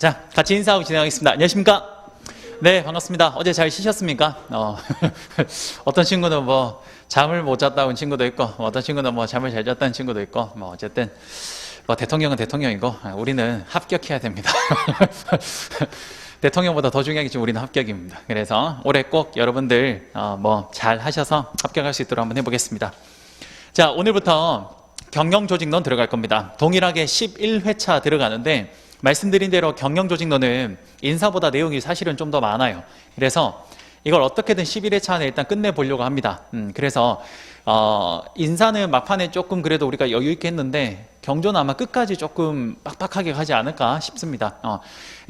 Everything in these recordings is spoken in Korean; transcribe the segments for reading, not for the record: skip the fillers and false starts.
자, 같이 인사하고 진행하겠습니다. 안녕하십니까? 네, 반갑습니다. 어제 잘 쉬셨습니까? 어떤 친구는 뭐 잠을 못 잤다는 친구도 있고, 어떤 친구는 뭐 잠을 잘 잤다는 친구도 있고, 뭐 어쨌든 뭐 대통령은 대통령이고 우리는 합격해야 됩니다. 대통령보다 더 중요한 게 지금 우리는 합격입니다. 그래서 올해 꼭 여러분들 뭐 잘 하셔서 합격할 수 있도록 한번 해보겠습니다. 자, 오늘부터 경영조직론 들어갈 겁니다. 동일하게 11회차 들어가는데 말씀드린 대로 경영조직론은 인사보다 내용이 사실은 좀 더 많아요. 그래서 이걸 어떻게든 11회차 안에 일단 끝내보려고 합니다. 그래서 인사는 막판에 조금 그래도 우리가 여유 있게 했는데 경조는 아마 끝까지 조금 빡빡하게 가지 않을까 싶습니다.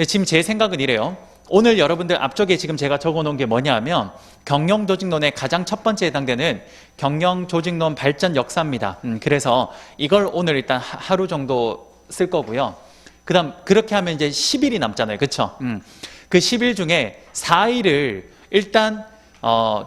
지금 제 생각은 이래요. 오늘 여러분들 앞쪽에 지금 제가 적어놓은 게 뭐냐면 경영조직론의 가장 첫 번째 해당되는 경영조직론 발전 역사입니다. 그래서 이걸 오늘 일단 하루 정도 쓸 거고요. 그 다음 그렇게 하면 이제 10일이 남잖아요. 그쵸? 그 10일 중에 4일을 일단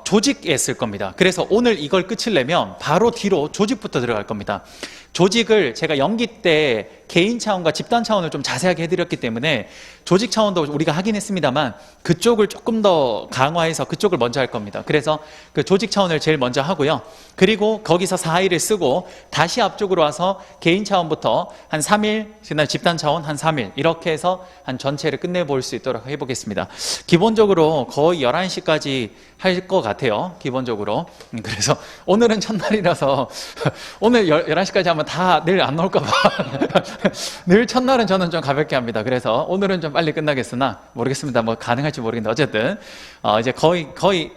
조직에 쓸 겁니다. 그래서 오늘 이걸 끝을 내면 바로 뒤로 조직부터 들어갈 겁니다. 조직을 제가 연기 때 개인 차원과 집단 차원을 좀 자세하게 해드렸기 때문에 조직 차원도 우리가 하긴 했습니다만 그쪽을 조금 더 강화해서 그쪽을 먼저 할 겁니다. 그래서 그 조직 차원을 제일 먼저 하고요. 그리고 거기서 4일을 쓰고 다시 앞쪽으로 와서 개인 차원부터 한 3일, 그다음에 집단 차원 한 3일 이렇게 해서 한 전체를 끝내볼 수 있도록 해보겠습니다. 기본적으로 거의 11시까지 할 것 같아요. 기본적으로. 그래서 오늘은 첫날이라서 오늘 11시까지 하면 다 내일 안 나올까 봐. 늘 첫날은 저는 좀 가볍게 합니다. 그래서 오늘은 좀 빨리 끝나겠으나 모르겠습니다. 뭐 가능할지 모르겠는데 어쨌든 이제 거의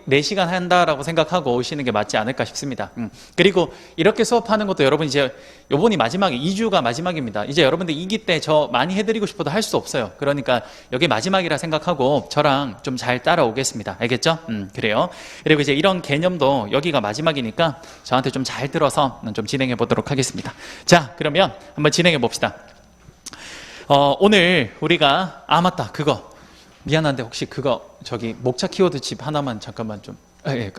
4시간 한다라고 생각하고 오시는 게 맞지 않을까 싶습니다. 그리고 이렇게 수업하는 것도 여러분 이제 요번이 마지막에 2주가 마지막입니다. 이제 여러분들 2기 때 저 많이 해드리고 싶어도 할 수 없어요. 그러니까 여기 마지막이라 생각하고 저랑 좀 잘 따라오겠습니다. 알겠죠? 그래요. 그리고 이제 이런 개념도 여기가 마지막이니까 저한테 좀 잘 들어서 좀 진행해 보도록 하겠습니다. 자, 그러면 한번 진행해 봅시다. 오늘 우리가 맞다 그거 미안한데 혹시 그거 저기 목차 키워드 집 하나만 잠깐만 좀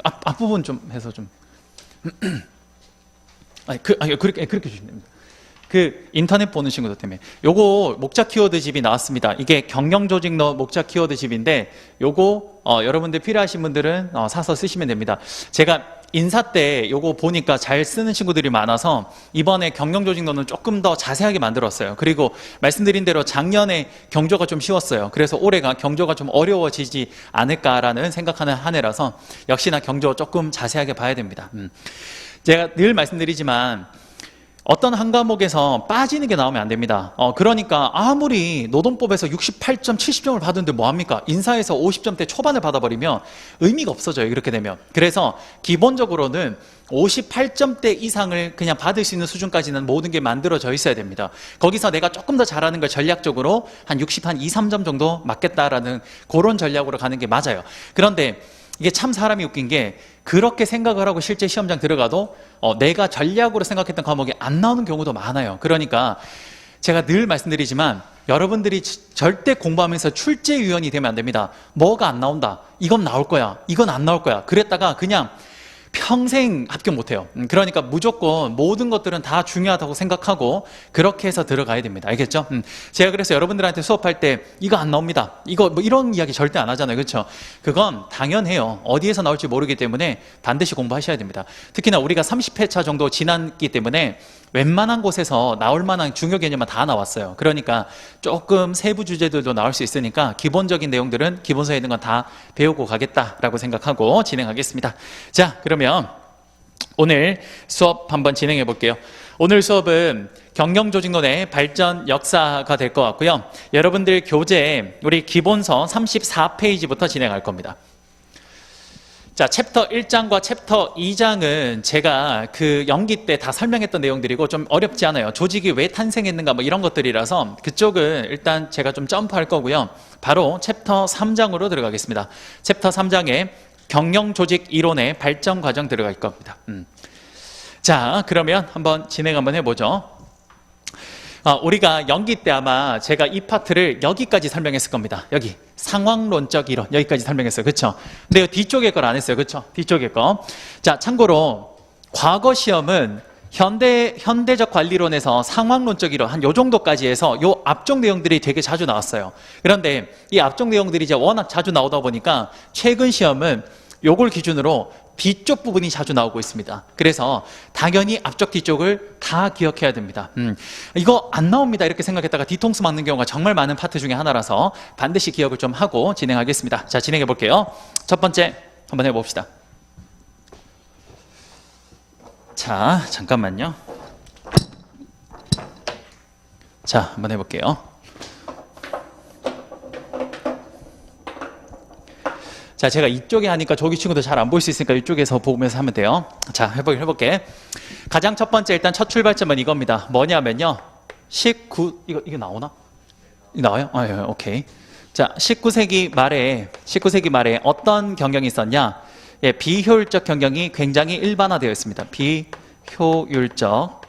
앞부분 좀 해서 좀 그렇게 주시면 됩니다. 그 인터넷 보는 친구들 때문에 요거 목차 키워드 집이 나왔습니다. 이게 경영조직론 목차 키워드 집인데 요거 여러분들 필요하신 분들은 사서 쓰시면 됩니다. 제가 인사 때 요거 보니까 잘 쓰는 친구들이 많아서 이번에 경영조직론은 조금 더 자세하게 만들었어요. 그리고 말씀드린 대로 작년에 경조가 좀 쉬웠어요. 그래서 올해가 경조가 좀 어려워지지 않을까라는 생각하는 한 해라서 역시나 경조 조금 자세하게 봐야 됩니다. 제가 늘 말씀드리지만 어떤 한 과목에서 빠지는 게 나오면 안 됩니다. 그러니까 아무리 노동법에서 68점, 70점을 받은데 뭐합니까? 인사에서 50점대 초반을 받아버리면 의미가 없어져요. 이렇게 되면. 그래서 기본적으로는 58점대 이상을 그냥 받을 수 있는 수준까지는 모든 게 만들어져 있어야 됩니다. 거기서 내가 조금 더 잘하는 걸 전략적으로 한 60, 한 2, 3점 정도 맞겠다라는 그런 전략으로 가는 게 맞아요. 그런데 이게 참 사람이 웃긴 게 그렇게 생각을 하고 실제 시험장 들어가도 내가 전략으로 생각했던 과목이 안 나오는 경우도 많아요. 그러니까 제가 늘 말씀드리지만 여러분들이 절대 공부하면서 출제위원이 되면 안 됩니다. 뭐가 안 나온다. 이건 나올 거야. 이건 안 나올 거야. 그랬다가 그냥 평생 합격 못해요. 그러니까 무조건 모든 것들은 다 중요하다고 생각하고 그렇게 해서 들어가야 됩니다. 알겠죠? 제가 그래서 여러분들한테 수업할 때 이거 안 나옵니다. 이거 뭐 이런 이야기 절대 안 하잖아요. 그렇죠? 그건 당연해요. 어디에서 나올지 모르기 때문에 반드시 공부하셔야 됩니다. 특히나 우리가 30회차 정도 지났기 때문에 웬만한 곳에서 나올 만한 중요 개념은 다 나왔어요. 그러니까 조금 세부 주제들도 나올 수 있으니까 기본적인 내용들은 기본서에 있는 건 다 배우고 가겠다라고 생각하고 진행하겠습니다. 자, 그러면 오늘 수업 한번 진행해 볼게요. 오늘 수업은 경영조직론의 발전 역사가 될 것 같고요. 여러분들 교재 우리 기본서 34페이지부터 진행할 겁니다. 자, 챕터 1장과 챕터 2장은 제가 그 연기 때 다 설명했던 내용들이고 좀 어렵지 않아요. 조직이 왜 탄생했는가 뭐 이런 것들이라서 그쪽은 일단 제가 좀 점프할 거고요. 바로 챕터 3장으로 들어가겠습니다. 챕터 3장에 경영조직 이론의 발전 과정 들어갈 겁니다. 자, 그러면 한번 진행 한번 해보죠. 우리가 연기 때 아마 제가 이 파트를 여기까지 설명했을 겁니다. 여기 상황론적 이론 여기까지 설명했어요. 그렇죠? 근데 뒤쪽에 걸 안 했어요. 그렇죠? 뒤쪽에 거. 자, 참고로 과거 시험은 현대적 관리론에서 상황론적 이론 한 요 정도까지 해서 요 앞쪽 내용들이 되게 자주 나왔어요. 그런데 이 앞쪽 내용들이 이제 워낙 자주 나오다 보니까 최근 시험은 요걸 기준으로 뒤쪽 부분이 자주 나오고 있습니다. 그래서 당연히 앞쪽 뒤쪽을 다 기억해야 됩니다. 이거 안 나옵니다 이렇게 생각했다가 뒤통수 맞는 경우가 정말 많은 파트 중에 하나라서 반드시 기억을 좀 하고 진행하겠습니다. 자, 진행해 볼게요. 첫 번째 한번 해봅시다. 자, 잠깐만요. 자, 한번 해볼게요. 자, 제가 이쪽에 하니까 저기 친구도 잘 안 보일 수 있으니까 이쪽에서 보면서 하면 돼요. 자, 해볼게. 가장 첫 번째 일단 첫 출발점은 이겁니다. 뭐냐면요. 19, 이거 나오나? 이거 나와요? 아, 예, 오케이. 자, 19세기 말에 어떤 경영이 있었냐? 예, 비효율적 경영이 굉장히 일반화되어 있습니다. 비효율적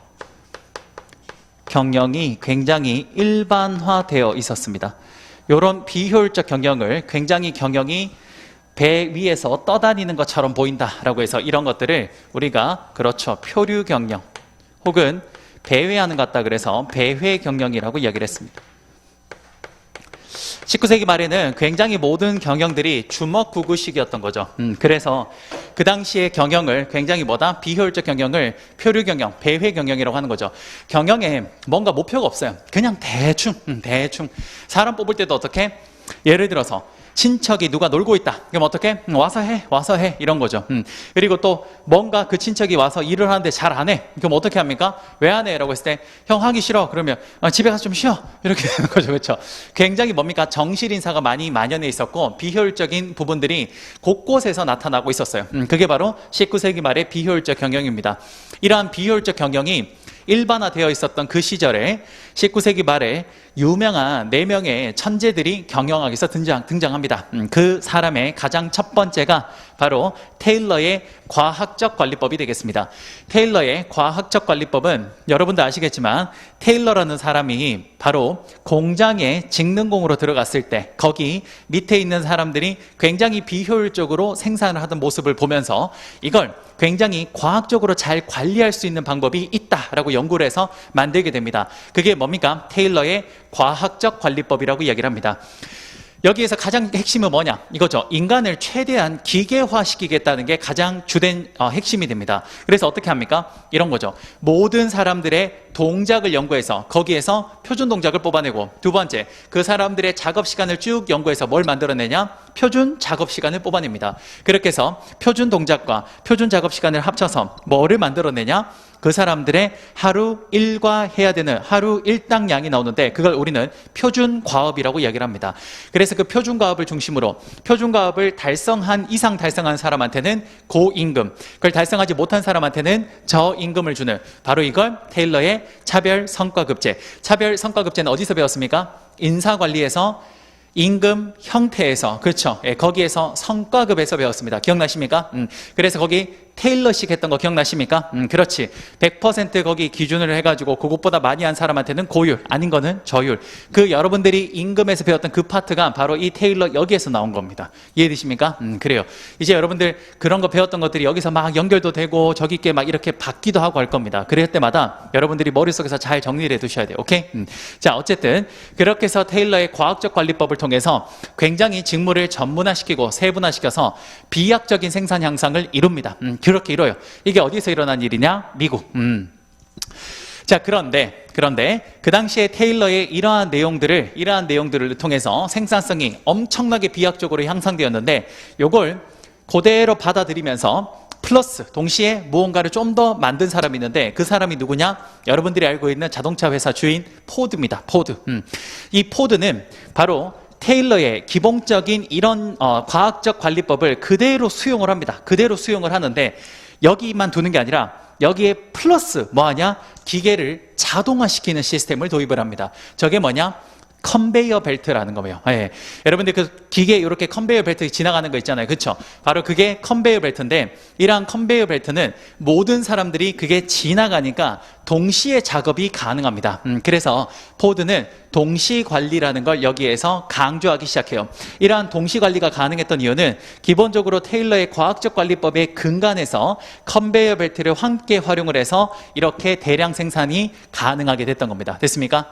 경영이 굉장히 일반화되어 있었습니다. 이런 비효율적 경영을 경영이 배 위에서 떠다니는 것처럼 보인다라고 해서 이런 것들을 우리가 그렇죠. 표류 경영 혹은 배회하는 것 같다 그래서 배회 경영이라고 이야기를 했습니다. 19세기 말에는 굉장히 모든 경영들이 주먹구구식이었던 거죠. 그래서 그 당시의 경영을 굉장히 비효율적 경영을 표류 경영, 배회 경영이라고 하는 거죠. 경영에 뭔가 목표가 없어요. 그냥 대충 사람 뽑을 때도 어떻게? 예를 들어서 친척이 누가 놀고 있다. 그럼 어떻게? 와서 해. 이런 거죠. 그리고 또 뭔가 그 친척이 와서 일을 하는데 잘 안 해. 그럼 어떻게 합니까? 왜 안 해? 라고 했을 때 형 하기 싫어. 그러면 집에 가서 좀 쉬어. 이렇게 되는 거죠. 그렇죠? 굉장히 정실 인사가 많이 만연해 있었고 비효율적인 부분들이 곳곳에서 나타나고 있었어요. 그게 바로 19세기 말의 비효율적 경영입니다. 이러한 비효율적 경영이 일반화되어 있었던 그 시절에 19세기 말에 유명한 4명의 천재들이 경영학에서 등장합니다. 그 사람의 가장 첫 번째가 바로 테일러의 과학적 관리법이 되겠습니다. 테일러의 과학적 관리법은 여러분도 아시겠지만 테일러라는 사람이 바로 공장에 직능공으로 들어갔을 때 거기 밑에 있는 사람들이 굉장히 비효율적으로 생산을 하던 모습을 보면서 이걸 굉장히 과학적으로 잘 관리할 수 있는 방법이 있다라고 연구를 해서 만들게 됩니다. 그게 뭡니까? 테일러의 과학적 관리법이라고 이야기를 합니다. 여기에서 가장 핵심은 뭐냐? 이거죠. 인간을 최대한 기계화시키겠다는 게 가장 주된 핵심이 됩니다. 그래서 어떻게 합니까? 이런 거죠. 모든 사람들의 동작을 연구해서 거기에서 표준 동작을 뽑아내고 두 번째, 그 사람들의 작업 시간을 쭉 연구해서 뭘 만들어내냐? 표준 작업 시간을 뽑아냅니다. 그렇게 해서 표준 동작과 표준 작업 시간을 합쳐서 뭐를 만들어내냐? 그 사람들의 하루 일과 해야 되는 하루 일당량이 나오는데 그걸 우리는 표준 과업이라고 이야기를 합니다. 그래서 그 표준 과업을 중심으로 표준 과업을 이상 달성한 사람한테는 고임금, 그걸 달성하지 못한 사람한테는 저임금을 주는 바로 이걸 테일러의 차별 성과급제. 차별 성과급제는 어디서 배웠습니까? 인사관리에서 임금 형태에서, 그렇죠. 예, 거기에서 성과급에서 배웠습니다. 기억나십니까? 그래서 거기 테일러식 했던 거 기억나십니까? 그렇지. 100% 거기 기준을 해가지고 그것보다 많이 한 사람한테는 고율, 아닌 거는 저율. 그 여러분들이 임금에서 배웠던 그 파트가 바로 이 테일러 여기에서 나온 겁니다. 이해되십니까? 그래요. 이제 여러분들 그런 거 배웠던 것들이 여기서 막 연결도 되고 저기 있게 막 이렇게 받기도 하고 할 겁니다. 그럴 때마다 여러분들이 머릿속에서 잘 정리를 해 두셔야 돼요. 오케이? 자, 어쨌든 그렇게 해서 테일러의 과학적 관리법을 통해서 굉장히 직무를 전문화시키고 세분화시켜서 비약적인 생산 향상을 이룹니다. 그렇게 이뤄요. 이게 어디서 일어난 일이냐? 미국. 자, 그런데 그 당시에 테일러의 이러한 내용들을 통해서 생산성이 엄청나게 비약적으로 향상되었는데 요걸 그대로 받아들이면서 플러스 동시에 무언가를 좀 더 만든 사람이 있는데 그 사람이 누구냐? 여러분들이 알고 있는 자동차 회사 주인 포드입니다. 포드. 이 포드는 바로 테일러의 기본적인 이런 과학적 관리법을 그대로 수용을 합니다. 그대로 수용을 하는데 여기만 두는 게 아니라 여기에 플러스 뭐하냐? 기계를 자동화시키는 시스템을 도입을 합니다. 저게 뭐냐? 컨베이어 벨트라는 거예요. 예. 여러분들 그 기계 이렇게 컨베이어 벨트 지나가는 거 있잖아요. 그렇죠? 바로 그게 컨베이어 벨트인데 이러한 컨베이어 벨트는 모든 사람들이 그게 지나가니까 동시에 작업이 가능합니다. 그래서 포드는 동시 관리라는 걸 여기에서 강조하기 시작해요. 이러한 동시 관리가 가능했던 이유는 기본적으로 테일러의 과학적 관리법의 근간에서 컨베이어 벨트를 함께 활용을 해서 이렇게 대량 생산이 가능하게 됐던 겁니다. 됐습니까?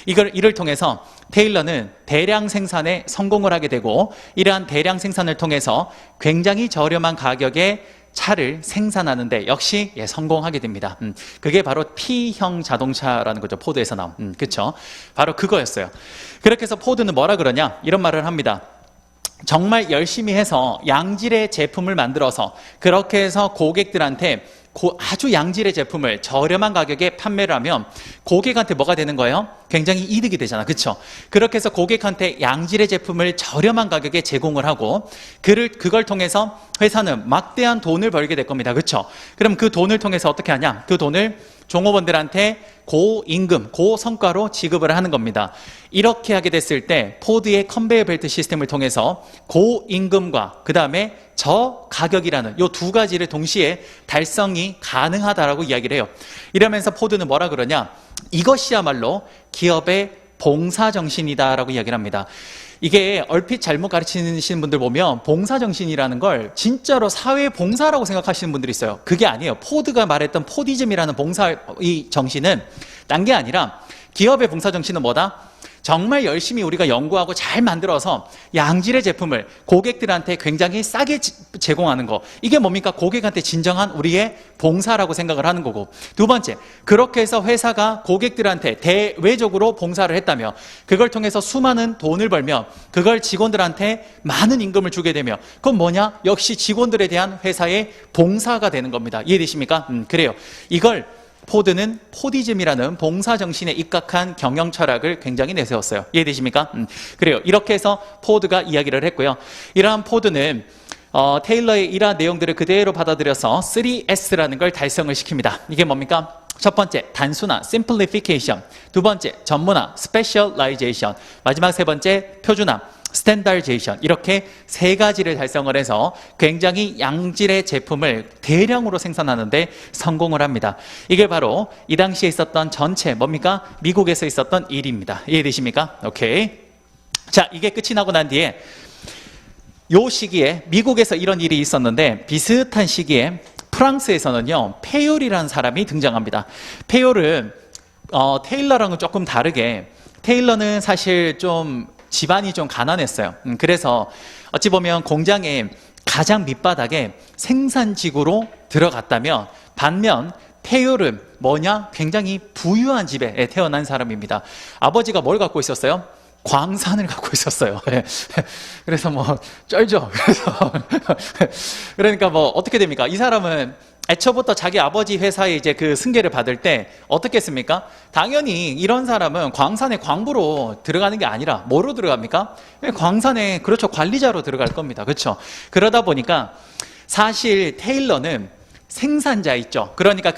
이를 통해서 테일러는 대량 생산에 성공을 하게 되고 이러한 대량 생산을 통해서 굉장히 저렴한 가격에 차를 생산하는데 역시 성공하게 됩니다. 그게 바로 T형 자동차라는 거죠. 포드에서 나온. 그렇죠? 바로 그거였어요. 그렇게 해서 포드는 뭐라 그러냐? 이런 말을 합니다. 정말 열심히 해서 양질의 제품을 만들어서 그렇게 해서 고객들한테 아주 양질의 제품을 저렴한 가격에 판매를 하면 고객한테 뭐가 되는 거예요? 굉장히 이득이 되잖아. 그렇죠? 그렇게 해서 고객한테 양질의 제품을 저렴한 가격에 제공을 하고 그걸 통해서 회사는 막대한 돈을 벌게 될 겁니다. 그렇죠? 그럼 그 돈을 통해서 어떻게 하냐? 그 돈을 종업원들한테 고임금, 고성과로 지급을 하는 겁니다. 이렇게 하게 됐을 때 포드의 컨베이어 벨트 시스템을 통해서 고임금과 그 다음에 저가격이라는 이 두 가지를 동시에 달성이 가능하다라고 이야기를 해요. 이러면서 포드는 뭐라 그러냐? 이것이야말로 기업의 봉사정신이다라고 이야기를 합니다. 이게 얼핏 잘못 가르치시는 분들 보면 봉사정신이라는 걸 진짜로 사회봉사라고 생각하시는 분들이 있어요. 그게 아니에요. 포드가 말했던 포디즘이라는 봉사의 정신은 딴 게 아니라 기업의 봉사정신은 뭐다? 정말 열심히 우리가 연구하고 잘 만들어서 양질의 제품을 고객들한테 굉장히 싸게 제공하는 거. 이게 뭡니까? 고객한테 진정한 우리의 봉사라고 생각을 하는 거고. 두 번째, 그렇게 해서 회사가 고객들한테 대외적으로 봉사를 했다며 그걸 통해서 수많은 돈을 벌며 그걸 직원들한테 많은 임금을 주게 되며 그건 뭐냐? 역시 직원들에 대한 회사의 봉사가 되는 겁니다. 이해되십니까? 그래요. 이걸 포드는 포디즘이라는 봉사정신에 입각한 경영 철학을 굉장히 내세웠어요. 이해되십니까? 그래요. 이렇게 해서 포드가 이야기를 했고요. 이러한 포드는 테일러의 이러한 내용들을 그대로 받아들여서 3S라는 걸 달성을 시킵니다. 이게 뭡니까? 첫 번째, 단순화, simplification. 두 번째, 전문화, specialization. 마지막 세 번째, 표준화, 스탠다르제이션. 이렇게 세 가지를 달성을 해서 굉장히 양질의 제품을 대량으로 생산하는데 성공을 합니다. 이게 바로 이 당시에 있었던 전체 뭡니까? 미국에서 있었던 일입니다. 이해되십니까? 오케이. 자, 이게 끝이 나고 난 뒤에 요 시기에 미국에서 이런 일이 있었는데 비슷한 시기에 프랑스에서는요 페요리라는 사람이 등장합니다. 페요는 테일러랑은 조금 다르게 테일러는 사실 좀 집안이 좀 가난했어요. 그래서 어찌 보면 공장의 가장 밑바닥에 생산직으로 들어갔다면 반면 페요는 뭐냐? 굉장히 부유한 집에 태어난 사람입니다. 아버지가 뭘 갖고 있었어요? 광산을 갖고 있었어요. 그래서 뭐 쩔죠. 그러니까 뭐 어떻게 됩니까? 이 사람은 애초부터 자기 아버지 회사에 이제 그 승계를 받을 때 어떻게 했습니까? 당연히 이런 사람은 광산에 광부로 들어가는 게 아니라 뭐로 들어갑니까? 광산에 그렇죠. 관리자로 들어갈 겁니다. 그렇죠. 그러다 보니까 사실 테일러는 생산자 있죠. 그러니까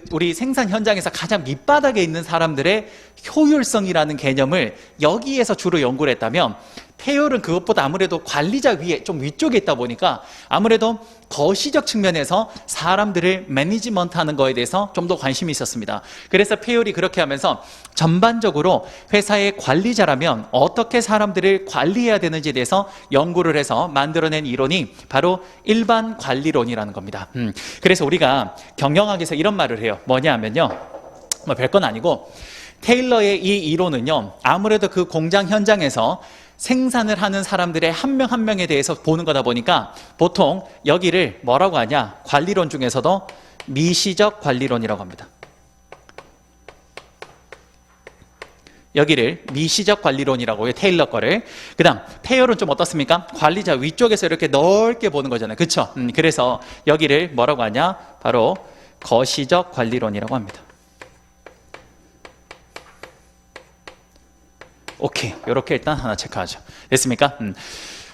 우리 생산 현장에서 가장 밑바닥에 있는 사람들의 효율성이라는 개념을 여기에서 주로 연구를 했다면 페요는 그것보다 아무래도 관리자 위에 좀 위쪽에 있다 보니까 아무래도 거시적 측면에서 사람들을 매니지먼트하는 거에 대해서 좀 더 관심이 있었습니다. 그래서 페요이 그렇게 하면서 전반적으로 회사의 관리자라면 어떻게 사람들을 관리해야 되는지에 대해서 연구를 해서 만들어낸 이론이 바로 일반 관리론이라는 겁니다. 그래서 우리가 경영학에서 이런 말을 해요. 뭐냐 하면요, 뭐 별건 아니고 테일러의 이 이론은요 아무래도 그 공장 현장에서 생산을 하는 사람들의 한 명 한 명에 대해서 보는 거다 보니까 보통 여기를 뭐라고 하냐? 관리론 중에서도 미시적 관리론이라고 합니다. 여기를 미시적 관리론이라고 해요. 테일러 거를. 그 다음 페요는 좀 어떻습니까? 관리자 위쪽에서 이렇게 넓게 보는 거잖아요. 그렇죠? 그래서 여기를 뭐라고 하냐? 바로 거시적 관리론이라고 합니다. 오케이. 이렇게 일단 하나 체크하죠. 됐습니까?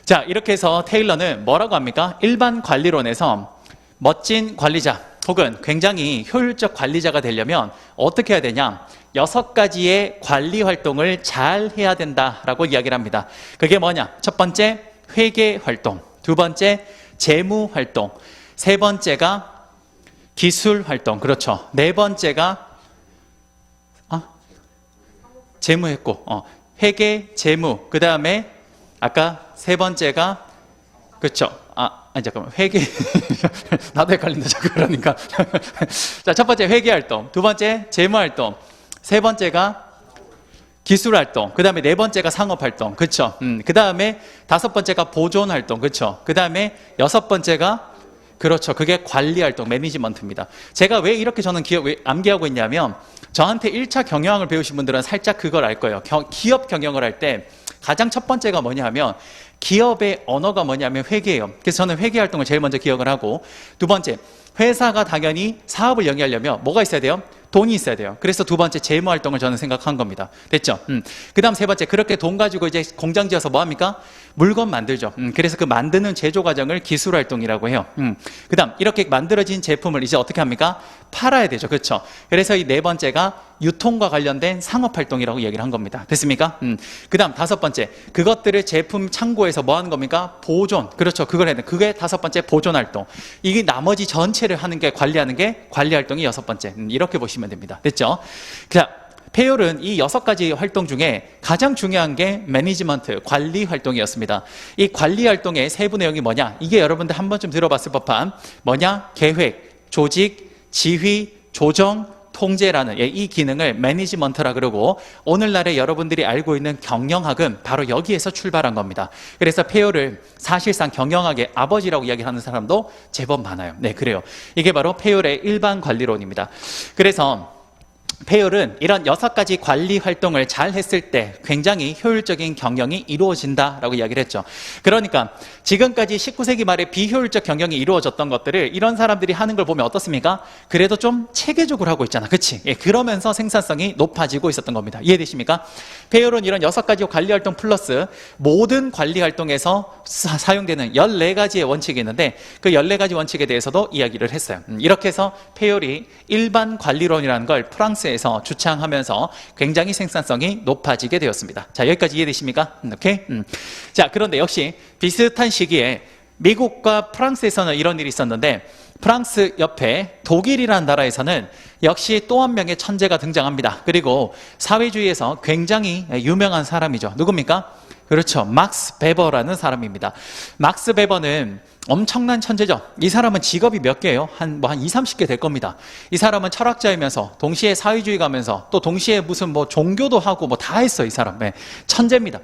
자, 이렇게 해서 테일러는 뭐라고 합니까? 일반 관리론에서 멋진 관리자 혹은 굉장히 효율적 관리자가 되려면 어떻게 해야 되냐? 6가지의 관리 활동을 잘 해야 된다라고 이야기를 합니다. 그게 뭐냐? 첫 번째, 회계 활동. 두 번째, 재무 활동. 세 번째가 기술 활동. 그렇죠. 네 번째가 재무했고, 회계, 재무. 그 다음에 아까 세 번째가, 그렇죠. 아니, 잠깐만. 회계. 나도 헷갈린다. 자꾸 그러니까. 자, 첫 번째 회계 활동. 두 번째 재무 활동. 세 번째가 기술 활동. 그 다음에 네 번째가 상업 활동. 그렇죠. 그 다음에 다섯 번째가 보존 활동. 그렇죠. 그 다음에 여섯 번째가 그렇죠. 그게 관리 활동, 매니지먼트입니다. 제가 왜 이렇게 저는 왜 암기하고 있냐면 저한테 1차 경영학을 배우신 분들은 살짝 그걸 알 거예요. 기업 경영을 할 때 가장 첫 번째가 뭐냐 하면 기업의 언어가 뭐냐면 회계예요. 그래서 저는 회계 활동을 제일 먼저 기억을 하고, 두 번째, 회사가 당연히 사업을 영위하려면 뭐가 있어야 돼요? 돈이 있어야 돼요. 그래서 두 번째 재무 활동을 저는 생각한 겁니다. 됐죠? 그 다음 세 번째, 그렇게 돈 가지고 이제 공장 지어서 뭐 합니까? 물건 만들죠. 그래서 그 만드는 제조 과정을 기술 활동이라고 해요. 그 다음 이렇게 만들어진 제품을 이제 어떻게 합니까? 팔아야 되죠. 그렇죠? 그래서 이 네 번째가 유통과 관련된 상업 활동이라고 얘기를 한 겁니다. 됐습니까? 그 다음 다섯 번째, 그것들을 제품 창고에서 뭐 하는 겁니까? 보존. 그렇죠. 그걸 해야 돼. 그게 다섯 번째 보존 활동. 이게 나머지 전체를 하는 게 관리하는 게 관리 활동이 여섯 번째. 이렇게 보시면 됩니다. 됐죠? 자, 페율은 이 6가지 활동 중에 가장 중요한 게 매니지먼트, 관리 활동이었습니다. 이 관리 활동의 세부 내용이 뭐냐? 이게 여러분들 한 번쯤 들어봤을 법한 뭐냐? 계획, 조직, 지휘, 조정, 통제라는 이 기능을 매니지먼트라 그러고, 오늘날에 여러분들이 알고 있는 경영학은 바로 여기에서 출발한 겁니다. 그래서 페율을 사실상 경영학의 아버지라고 이야기하는 사람도 제법 많아요. 네, 그래요. 이게 바로 페율의 일반 관리론입니다. 그래서 페율은 이런 6가지 관리 활동을 잘 했을 때 굉장히 효율적인 경영이 이루어진다라고 이야기를 했죠. 그러니까 지금까지 19세기 말에 비효율적 경영이 이루어졌던 것들을 이런 사람들이 하는 걸 보면 어떻습니까? 그래도 좀 체계적으로 하고 있잖아. 그치? 예, 그러면서 생산성이 높아지고 있었던 겁니다. 이해되십니까? 페율은 이런 6가지 관리 활동 플러스 모든 관리 활동에서 사용되는 14가지의 원칙이 있는데 그 14가지 원칙에 대해서도 이야기를 했어요. 이렇게 해서 페율이 일반 관리론이라는 걸 프랑스에서 주창하면서 굉장히 생산성이 높아지게 되었습니다. 자, 여기까지 이해되십니까? 오케이? 자, 그런데 역시 비슷한 시기에 미국과 프랑스에서는 이런 일이 있었는데, 프랑스 옆에 독일이라는 나라에서는 역시 또 한 명의 천재가 등장합니다. 그리고 사회주의에서 굉장히 유명한 사람이죠. 누굽니까? 그렇죠. 막스 베버라는 사람입니다. 막스 베버는 엄청난 천재죠. 이 사람은 직업이 몇 개예요? 한 20, 30개 될 겁니다. 이 사람은 철학자이면서 동시에 사회주의 가면서 또 동시에 무슨 종교도 하고 다 했어요. 이 사람. 네. 천재입니다.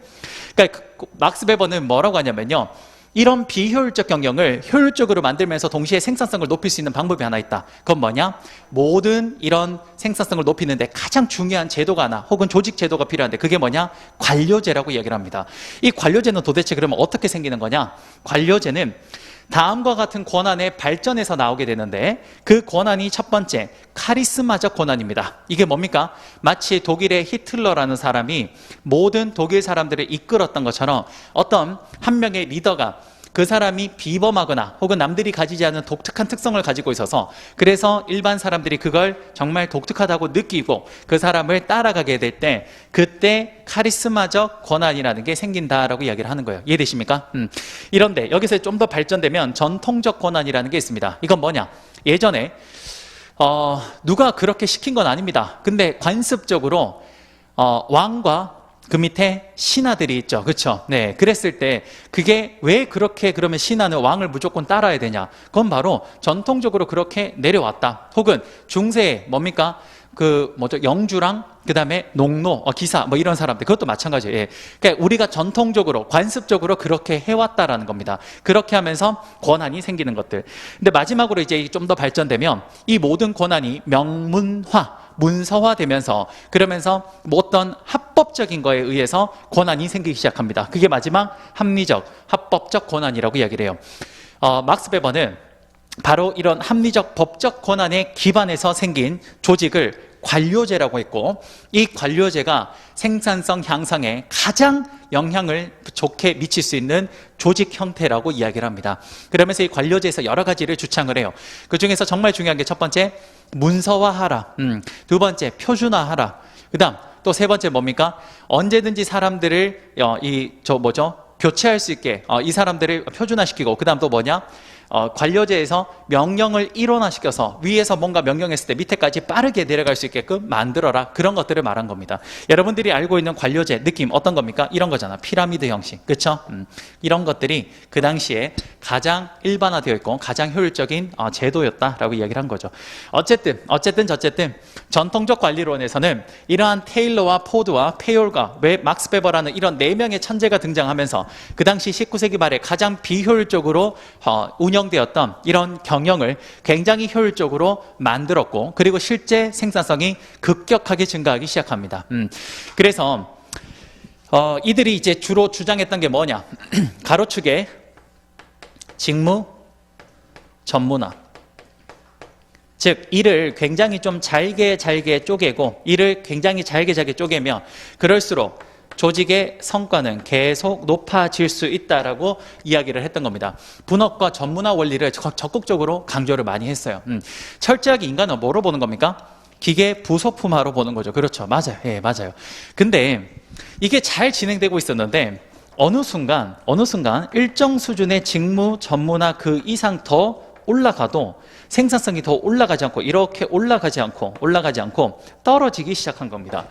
그러니까 막스 베버는 뭐라고 하냐면요, 이런 비효율적 경영을 효율적으로 만들면서 동시에 생산성을 높일 수 있는 방법이 하나 있다. 그건 뭐냐? 모든 이런 생산성을 높이는데 가장 중요한 제도가 하나, 혹은 조직 제도가 필요한데 그게 뭐냐? 관료제라고 얘기를 합니다. 이 관료제는 도대체 그러면 어떻게 생기는 거냐? 관료제는 다음과 같은 권한의 발전에서 나오게 되는데, 그 권한이 첫 번째, 카리스마적 권한입니다. 이게 뭡니까? 마치 독일의 히틀러라는 사람이 모든 독일 사람들을 이끌었던 것처럼 어떤 한 명의 리더가 그 사람이 비범하거나 혹은 남들이 가지지 않은 독특한 특성을 가지고 있어서, 그래서 일반 사람들이 그걸 정말 독특하다고 느끼고 그 사람을 따라가게 될 때, 그때 카리스마적 권한이라는 게 생긴다라고 이야기를 하는 거예요. 이해되십니까? 이런데 여기서 좀 더 발전되면 전통적 권한이라는 게 있습니다. 이건 뭐냐? 예전에 누가 그렇게 시킨 건 아닙니다. 근데 관습적으로 왕과 그 밑에 신하들이 있죠. 그렇죠? 네. 그랬을 때 그게 왜 그렇게 그러면 신하는 왕을 무조건 따라야 되냐? 그건 바로 전통적으로 그렇게 내려왔다. 혹은 중세에 뭡니까? 영주랑 그다음에 농노, 기사 이런 사람들, 그것도 마찬가지예요. 예. 그러니까 우리가 전통적으로 관습적으로 그렇게 해왔다라는 겁니다. 그렇게 하면서 권한이 생기는 것들. 근데 마지막으로 이제 좀 더 발전되면 이 모든 권한이 명문화, 문서화되면서, 그러면서 어떤 합법적인 거에 의해서 권한이 생기기 시작합니다. 그게 마지막 합리적, 합법적 권한이라고 이야기를 해요. 막스 베버는 바로 이런 합리적 법적 권한에 기반해서 생긴 조직을 관료제라고 했고, 이 관료제가 생산성 향상에 가장 영향을 좋게 미칠 수 있는 조직 형태라고 이야기를 합니다. 그러면서 이 관료제에서 여러 가지를 주창을 해요. 그 중에서 정말 중요한 게 첫 번째, 문서화하라. 두 번째, 표준화하라. 그다음 또 세 번째 뭡니까? 언제든지 사람들을 교체할 수 있게 이 사람들을 표준화시키고, 그다음 또 뭐냐? 관료제에서 명령을 일원화시켜서 위에서 뭔가 명령했을 때 밑에까지 빠르게 내려갈 수 있게끔 만들어라. 그런 것들을 말한 겁니다. 여러분들이 알고 있는 관료제 느낌 어떤 겁니까? 이런 거잖아. 피라미드 형식. 그렇죠? 이런 것들이 그 당시에 가장 일반화되어 있고 가장 효율적인 제도였다라고 이야기를 한 거죠. 어쨌든 전통적 관리론에서는 이러한 테일러와 포드와 페올과 막스 베버라는 이런 네 명의 천재가 등장하면서 그 당시 19세기 말에 가장 비효율적으로 운영되었던 이런 경영을 굉장히 효율적으로 만들었고, 그리고 실제 생산성이 급격하게 증가하기 시작합니다. 그래서 이들이 이제 주로 주장했던 게 뭐냐? 가로축에 직무, 전문화. 즉 일을 굉장히 좀 잘게 쪼개고, 일을 굉장히 잘게 쪼개면 그럴수록 조직의 성과는 계속 높아질 수 있다라고 이야기를 했던 겁니다. 분업과 전문화 원리를 적극적으로 강조를 많이 했어요. 철저하게 인간은 뭐로 보는 겁니까? 기계 부속품화로 보는 거죠. 그렇죠. 맞아요. 예, 맞아요. 근데 이게 잘 진행되고 있었는데 어느 순간 일정 수준의 직무, 전문화 그 이상 더 올라가도 생산성이 더 올라가지 않고, 이렇게 올라가지 않고 떨어지기 시작한 겁니다.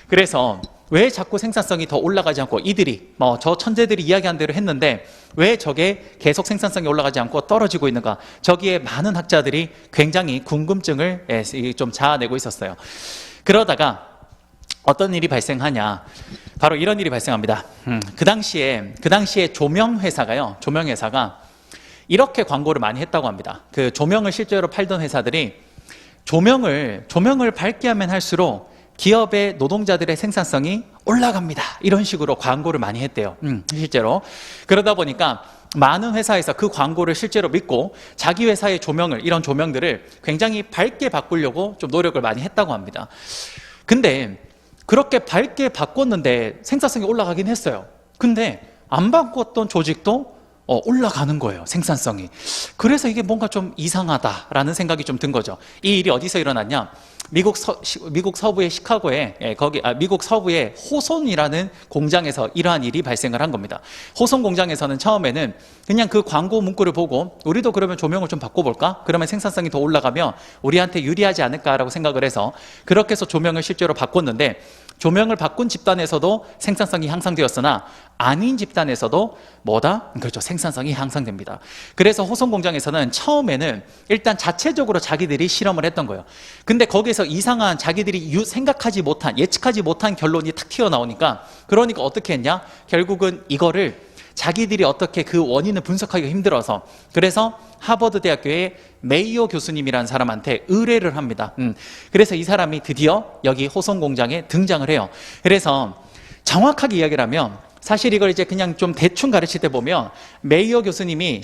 그래서 왜 자꾸 생산성이 더 올라가지 않고, 이들이 저 천재들이 이야기한 대로 했는데 왜 저게 계속 생산성이 올라가지 않고 떨어지고 있는가? 저기에 많은 학자들이 굉장히 궁금증을 좀 자아내고 있었어요. 그러다가 어떤 일이 발생하냐? 바로 이런 일이 발생합니다. 그 당시에 조명회사가 이렇게 광고를 많이 했다고 합니다. 그 조명을 실제로 팔던 회사들이 조명을 밝게 하면 할수록 기업의 노동자들의 생산성이 올라갑니다. 이런 식으로 광고를 많이 했대요. 실제로. 그러다 보니까 많은 회사에서 그 광고를 실제로 믿고 자기 회사의 이런 조명들을 굉장히 밝게 바꾸려고 좀 노력을 많이 했다고 합니다. 근데 그렇게 밝게 바꿨는데 생산성이 올라가긴 했어요. 근데 안 바꿨던 조직도 올라가는 거예요, 생산성이. 그래서 이게 뭔가 좀 이상하다라는 생각이 좀 든 거죠. 이 일이 어디서 일어났냐? 미국 서부의 시카고에 미국 서부의 호손이라는 공장에서 이러한 일이 발생을 한 겁니다. 호손 공장에서는 처음에는 그냥 그 광고 문구를 보고 우리도 그러면 조명을 좀 바꿔볼까? 그러면 생산성이 더 올라가면 우리한테 유리하지 않을까라고 생각을 해서 그렇게 해서 조명을 실제로 바꿨는데, 조명을 바꾼 집단에서도 생산성이 향상되었으나 아닌 집단에서도 그렇죠, 생산성이 향상됩니다. 그래서 호손 공장에서는 처음에는 일단 자체적으로 자기들이 실험을 했던 거예요. 근데 거기서 이상한 자기들이 생각하지 못한, 예측하지 못한 결론이 탁 튀어나오니까, 그러니까 어떻게 했냐? 결국은 이거를 자기들이 어떻게 그 원인을 분석하기가 힘들어서, 그래서 하버드 대학교의 메이어 교수님이라는 사람한테 의뢰를 합니다. 그래서 이 사람이 드디어 여기 호손 공장에 등장을 해요. 그래서 정확하게 이야기를 하면, 사실 이걸 이제 그냥 좀 대충 가르칠 때 보면, 메이어 교수님이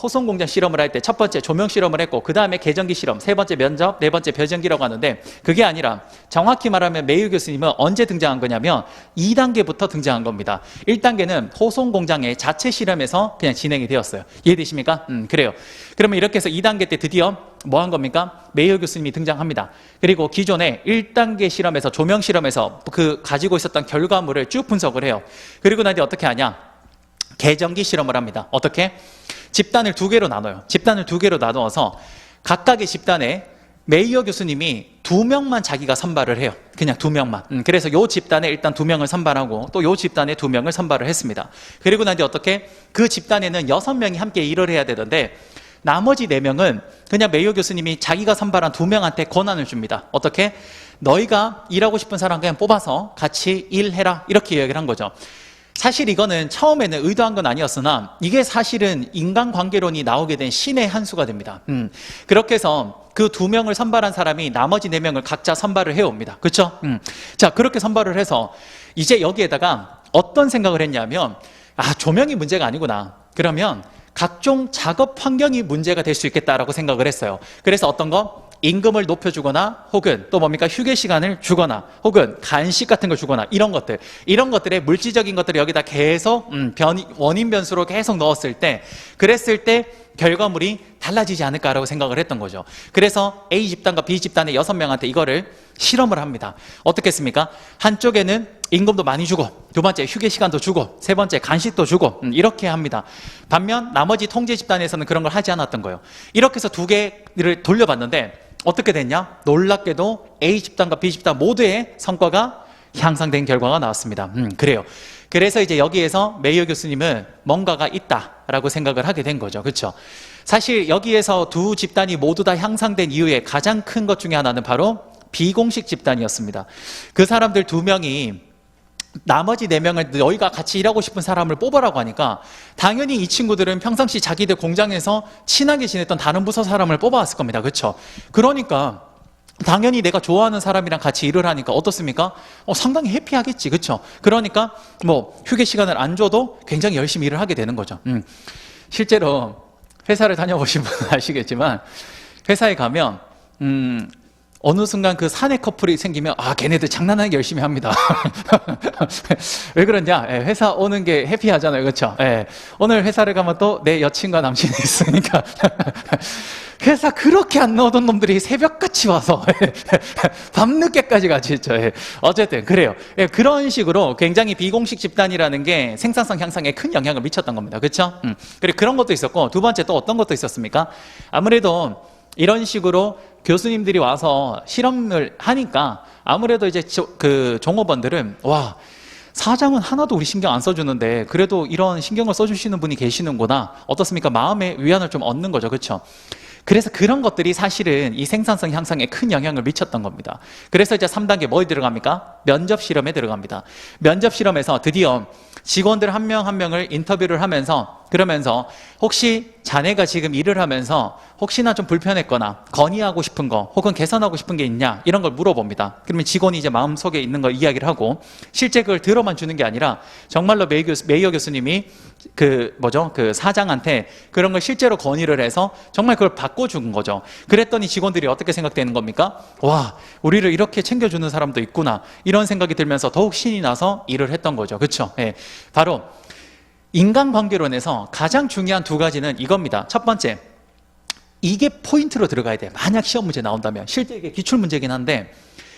호손 공장 실험을 할 때 첫 번째 조명 실험을 했고, 그 다음에 계전기 실험, 세 번째 면접, 네 번째 배전기라고 하는데, 그게 아니라 정확히 말하면 메이어 교수님은 언제 등장한 거냐면 2단계부터 등장한 겁니다. 1단계는 호손 공장의 자체 실험에서 그냥 진행이 되었어요. 이해되십니까? 그래요. 그러면 이렇게 해서 2단계 때 드디어 뭐 한 겁니까? 메이어 교수님이 등장합니다. 그리고 기존에 1단계 실험에서, 조명 실험에서 가지고 있었던 결과물을 쭉 분석을 해요. 그리고 난 뒤에 어떻게 하냐? 계전기 실험을 합니다. 어떻게? 집단을 2개로 나눠요. 집단을 2개로 나누어서 각각의 집단에 메이어 교수님이 2명만 자기가 선발을 해요. 그냥 2명만. 그래서 요 집단에 일단 2명을 선발하고 또 요 집단에 2명을 선발을 했습니다. 그리고 난 뒤에 어떻게? 그 집단에는 6명이 함께 일을 해야 되는데, 나머지 4명은 그냥 메이어 교수님이 자기가 선발한 2명한테 권한을 줍니다. 어떻게? 너희가 일하고 싶은 사람 그냥 뽑아서 같이 일해라. 이렇게 이야기를 한 거죠. 사실 이거는 처음에는 의도한 건 아니었으나 이게 사실은 인간관계론이 나오게 된 신의 한 수가 됩니다. 그렇게 해서 그 2명을 선발한 사람이 나머지 4명을 각자 선발을 해옵니다. 그렇죠? 자, 그렇게 선발을 해서 이제 여기에다가 어떤 생각을 했냐면, 조명이 문제가 아니구나. 그러면 각종 작업 환경이 문제가 될 수 있겠다라고 생각을 했어요. 그래서 어떤 거? 임금을 높여주거나 혹은 또 뭡니까 휴게 시간을 주거나 혹은 간식 같은 걸 주거나 이런 것들의 물질적인 것들을 여기다 계속 원인 변수로 계속 넣었을 때 그랬을 때 결과물이 달라지지 않을까라고 생각을 했던 거죠. 그래서 A 집단과 B 집단의 6명한테 이거를 실험을 합니다. 어떻게 했습니까? 한쪽에는 임금도 많이 주고 두 번째 휴게 시간도 주고 세 번째 간식도 주고 이렇게 합니다. 반면 나머지 통제 집단에서는 그런 걸 하지 않았던 거예요. 이렇게 해서 두 개를 돌려봤는데 어떻게 됐냐? 놀랍게도 A 집단과 B 집단 모두의 성과가 향상된 결과가 나왔습니다. 그래요. 그래서 이제 여기에서 메이어 교수님은 뭔가가 있다라고 생각을 하게 된 거죠. 그렇죠? 사실 여기에서 두 집단이 모두 다 향상된 이유의 가장 큰 것 중에 하나는 바로 비공식 집단이었습니다. 그 사람들 2명이 나머지 4명을 너희가 같이 일하고 싶은 사람을 뽑으라고 하니까 당연히 이 친구들은 평상시 자기들 공장에서 친하게 지냈던 다른 부서 사람을 뽑아왔을 겁니다. 그렇죠? 그러니까 당연히 내가 좋아하는 사람이랑 같이 일을 하니까 어떻습니까? 상당히 해피하겠지. 그렇죠? 그러니까 뭐 휴게 시간을 안 줘도 굉장히 열심히 일을 하게 되는 거죠. 실제로 회사를 다녀보신 분은 아시겠지만 회사에 가면 어느 순간 그 사내 커플이 생기면 걔네들 장난하게 열심히 합니다. 왜 그러냐? 회사 오는 게 해피하잖아요. 그렇죠? 오늘 회사를 가면 또 내 여친과 남친이 있으니까 회사 그렇게 안 나오던 놈들이 새벽같이 와서 밤늦게까지 같이 있죠. 어쨌든 그래요. 그런 식으로 굉장히 비공식 집단이라는 게 생산성 향상에 큰 영향을 미쳤던 겁니다. 그렇죠? 그리고 그런 것도 있었고 두 번째 또 어떤 것도 있었습니까? 아무래도 이런 식으로 교수님들이 와서 실험을 하니까 아무래도 이제 그 종업원들은 와, 사장은 하나도 우리 신경 안 써주는데 그래도 이런 신경을 써주시는 분이 계시는구나. 어떻습니까? 마음의 위안을 좀 얻는 거죠. 그렇죠? 그래서 그런 것들이 사실은 이 생산성 향상에 큰 영향을 미쳤던 겁니다. 그래서 이제 3단계 뭐에 들어갑니까? 면접 실험에 들어갑니다. 면접 실험에서 드디어 직원들 한 명 한 명을 인터뷰를 하면서 그러면서 혹시 자네가 지금 일을 하면서 혹시나 좀 불편했거나 건의하고 싶은 거 혹은 개선하고 싶은 게 있냐 이런 걸 물어봅니다. 그러면 직원이 이제 마음속에 있는 걸 이야기를 하고 실제 그걸 들어만 주는 게 아니라 정말로 메이어 교수님이 그 사장한테 그런 걸 실제로 건의를 해서 정말 그걸 바꿔준 거죠. 그랬더니 직원들이 어떻게 생각되는 겁니까? 와, 우리를 이렇게 챙겨주는 사람도 있구나 이런 생각이 들면서 더욱 신이 나서 일을 했던 거죠. 그렇죠? 바로 인간관계론에서 가장 중요한 2가지는 이겁니다. 첫 번째, 이게 포인트로 들어가야 돼. 만약 시험 문제 나온다면 실제 이게 기출 문제긴 한데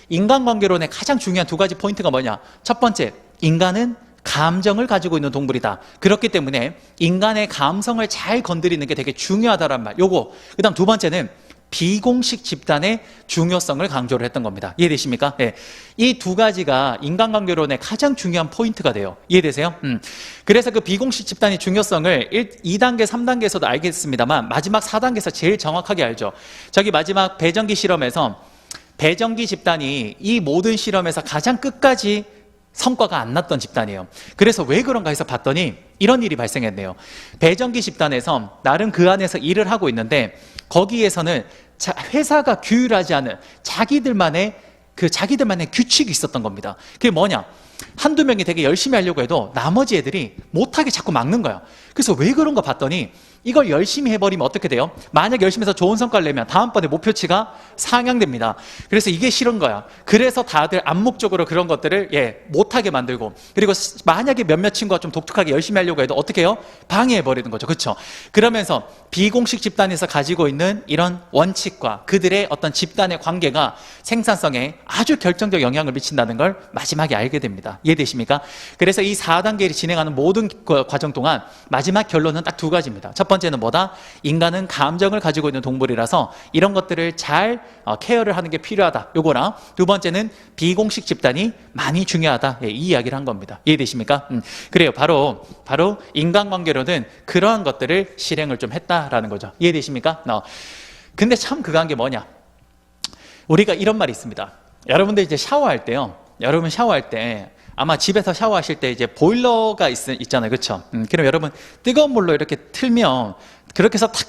인간관계론의 가장 중요한 2가지 포인트가 뭐냐? 첫 번째, 인간은 감정을 가지고 있는 동물이다. 그렇기 때문에 인간의 감성을 잘 건드리는 게 되게 중요하다란 말. 요거. 그다음 2번째는 비공식 집단의 중요성을 강조를 했던 겁니다. 이해되십니까? 이 2가지가 인간관계론의 가장 중요한 포인트가 돼요. 이해되세요? 그래서 그 비공식 집단의 중요성을 2단계, 3단계에서도 알겠습니다만 마지막 4단계에서 제일 정확하게 알죠. 저기 마지막 배정기 실험에서 배정기 집단이 이 모든 실험에서 가장 끝까지 성과가 안 났던 집단이에요. 그래서 왜 그런가 해서 봤더니 이런 일이 발생했네요. 배정기 집단에서 나름 그 안에서 일을 하고 있는데 거기에서는 회사가 규율하지 않은 자기들만의 규칙이 있었던 겁니다. 그게 뭐냐? 한두 명이 되게 열심히 하려고 해도 나머지 애들이 못하게 자꾸 막는 거야. 그래서 왜 그런가 봤더니 이걸 열심히 해버리면 어떻게 돼요? 만약 열심히 해서 좋은 성과를 내면 다음번에 목표치가 상향됩니다. 그래서 이게 싫은 거야. 그래서 다들 암묵적으로 그런 것들을 못하게 만들고 그리고 만약에 몇몇 친구가 좀 독특하게 열심히 하려고 해도 어떻게 해요? 방해해버리는 거죠. 그렇죠? 그러면서 비공식 집단에서 가지고 있는 이런 원칙과 그들의 어떤 집단의 관계가 생산성에 아주 결정적 영향을 미친다는 걸 마지막에 알게 됩니다. 이해되십니까? 그래서 이 4단계를 진행하는 모든 과정 동안 마지막 결론은 딱 2가지입니다. 첫 번째는 뭐다? 인간은 감정을 가지고 있는 동물이라서 이런 것들을 잘 케어를 하는 게 필요하다. 요거랑 2번째는 비공식 집단이 많이 중요하다. 이 이야기를 한 겁니다. 이해되십니까? 그래요. 바로 인간관계로는 그러한 것들을 실행을 좀 했다라는 거죠. 이해되십니까? 근데 참 그거 한 게 뭐냐? 우리가 이런 말이 있습니다. 여러분들 이제 샤워할 때요. 여러분 샤워할 때 아마 집에서 샤워하실 때 이제 보일러가 있잖아요. 그렇죠? 그럼 여러분 뜨거운 물로 이렇게 틀면 그렇게 해서 탁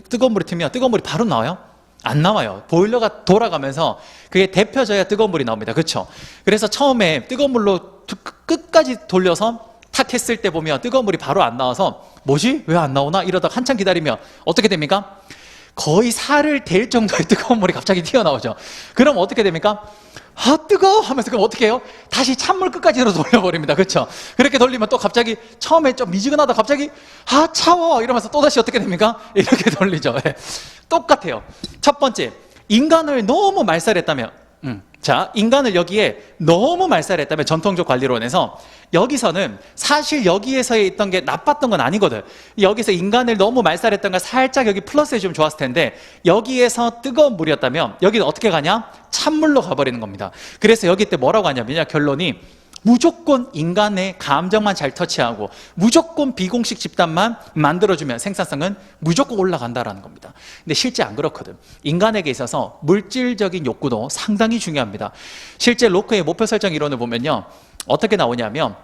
뜨거운 물을 틀면 뜨거운 물이 바로 나와요? 안 나와요. 보일러가 돌아가면서 그게 데펴져야 뜨거운 물이 나옵니다. 그렇죠? 그래서 처음에 뜨거운 물로 끝까지 돌려서 탁 했을 때 보면 뜨거운 물이 바로 안 나와서 뭐지? 왜 안 나오나? 이러다가 한참 기다리면 어떻게 됩니까? 거의 살을 댈 정도의 뜨거운 물이 갑자기 튀어나오죠. 그럼 어떻게 됩니까? 아, 뜨거워! 하면서 그럼 어떻게 해요? 다시 찬물 끝까지로 돌려버립니다. 그렇죠? 그렇게 돌리면 또 갑자기 처음에 좀 미지근하다 갑자기 아, 차워! 이러면서 또다시 어떻게 됩니까? 이렇게 돌리죠. 네. 똑같아요. 첫 번째, 인간을 너무 말살했다면 자, 인간을 여기에 너무 말살했다면 전통적 관리론에서 여기서는 사실 여기에서 있던 게 나빴던 건 아니거든. 여기서 인간을 너무 말살했던 건 살짝 여기 플러스에 좀 좋았을 텐데 여기에서 뜨거운 물이었다면 여기는 어떻게 가냐? 찬물로 가버리는 겁니다. 그래서 여기 때 뭐라고 하냐면요. 결론이 무조건 인간의 감정만 잘 터치하고 무조건 비공식 집단만 만들어주면 생산성은 무조건 올라간다라는 겁니다. 근데 실제 안 그렇거든. 인간에게 있어서 물질적인 욕구도 상당히 중요합니다. 실제 로크의 목표 설정 이론을 보면요. 어떻게 나오냐면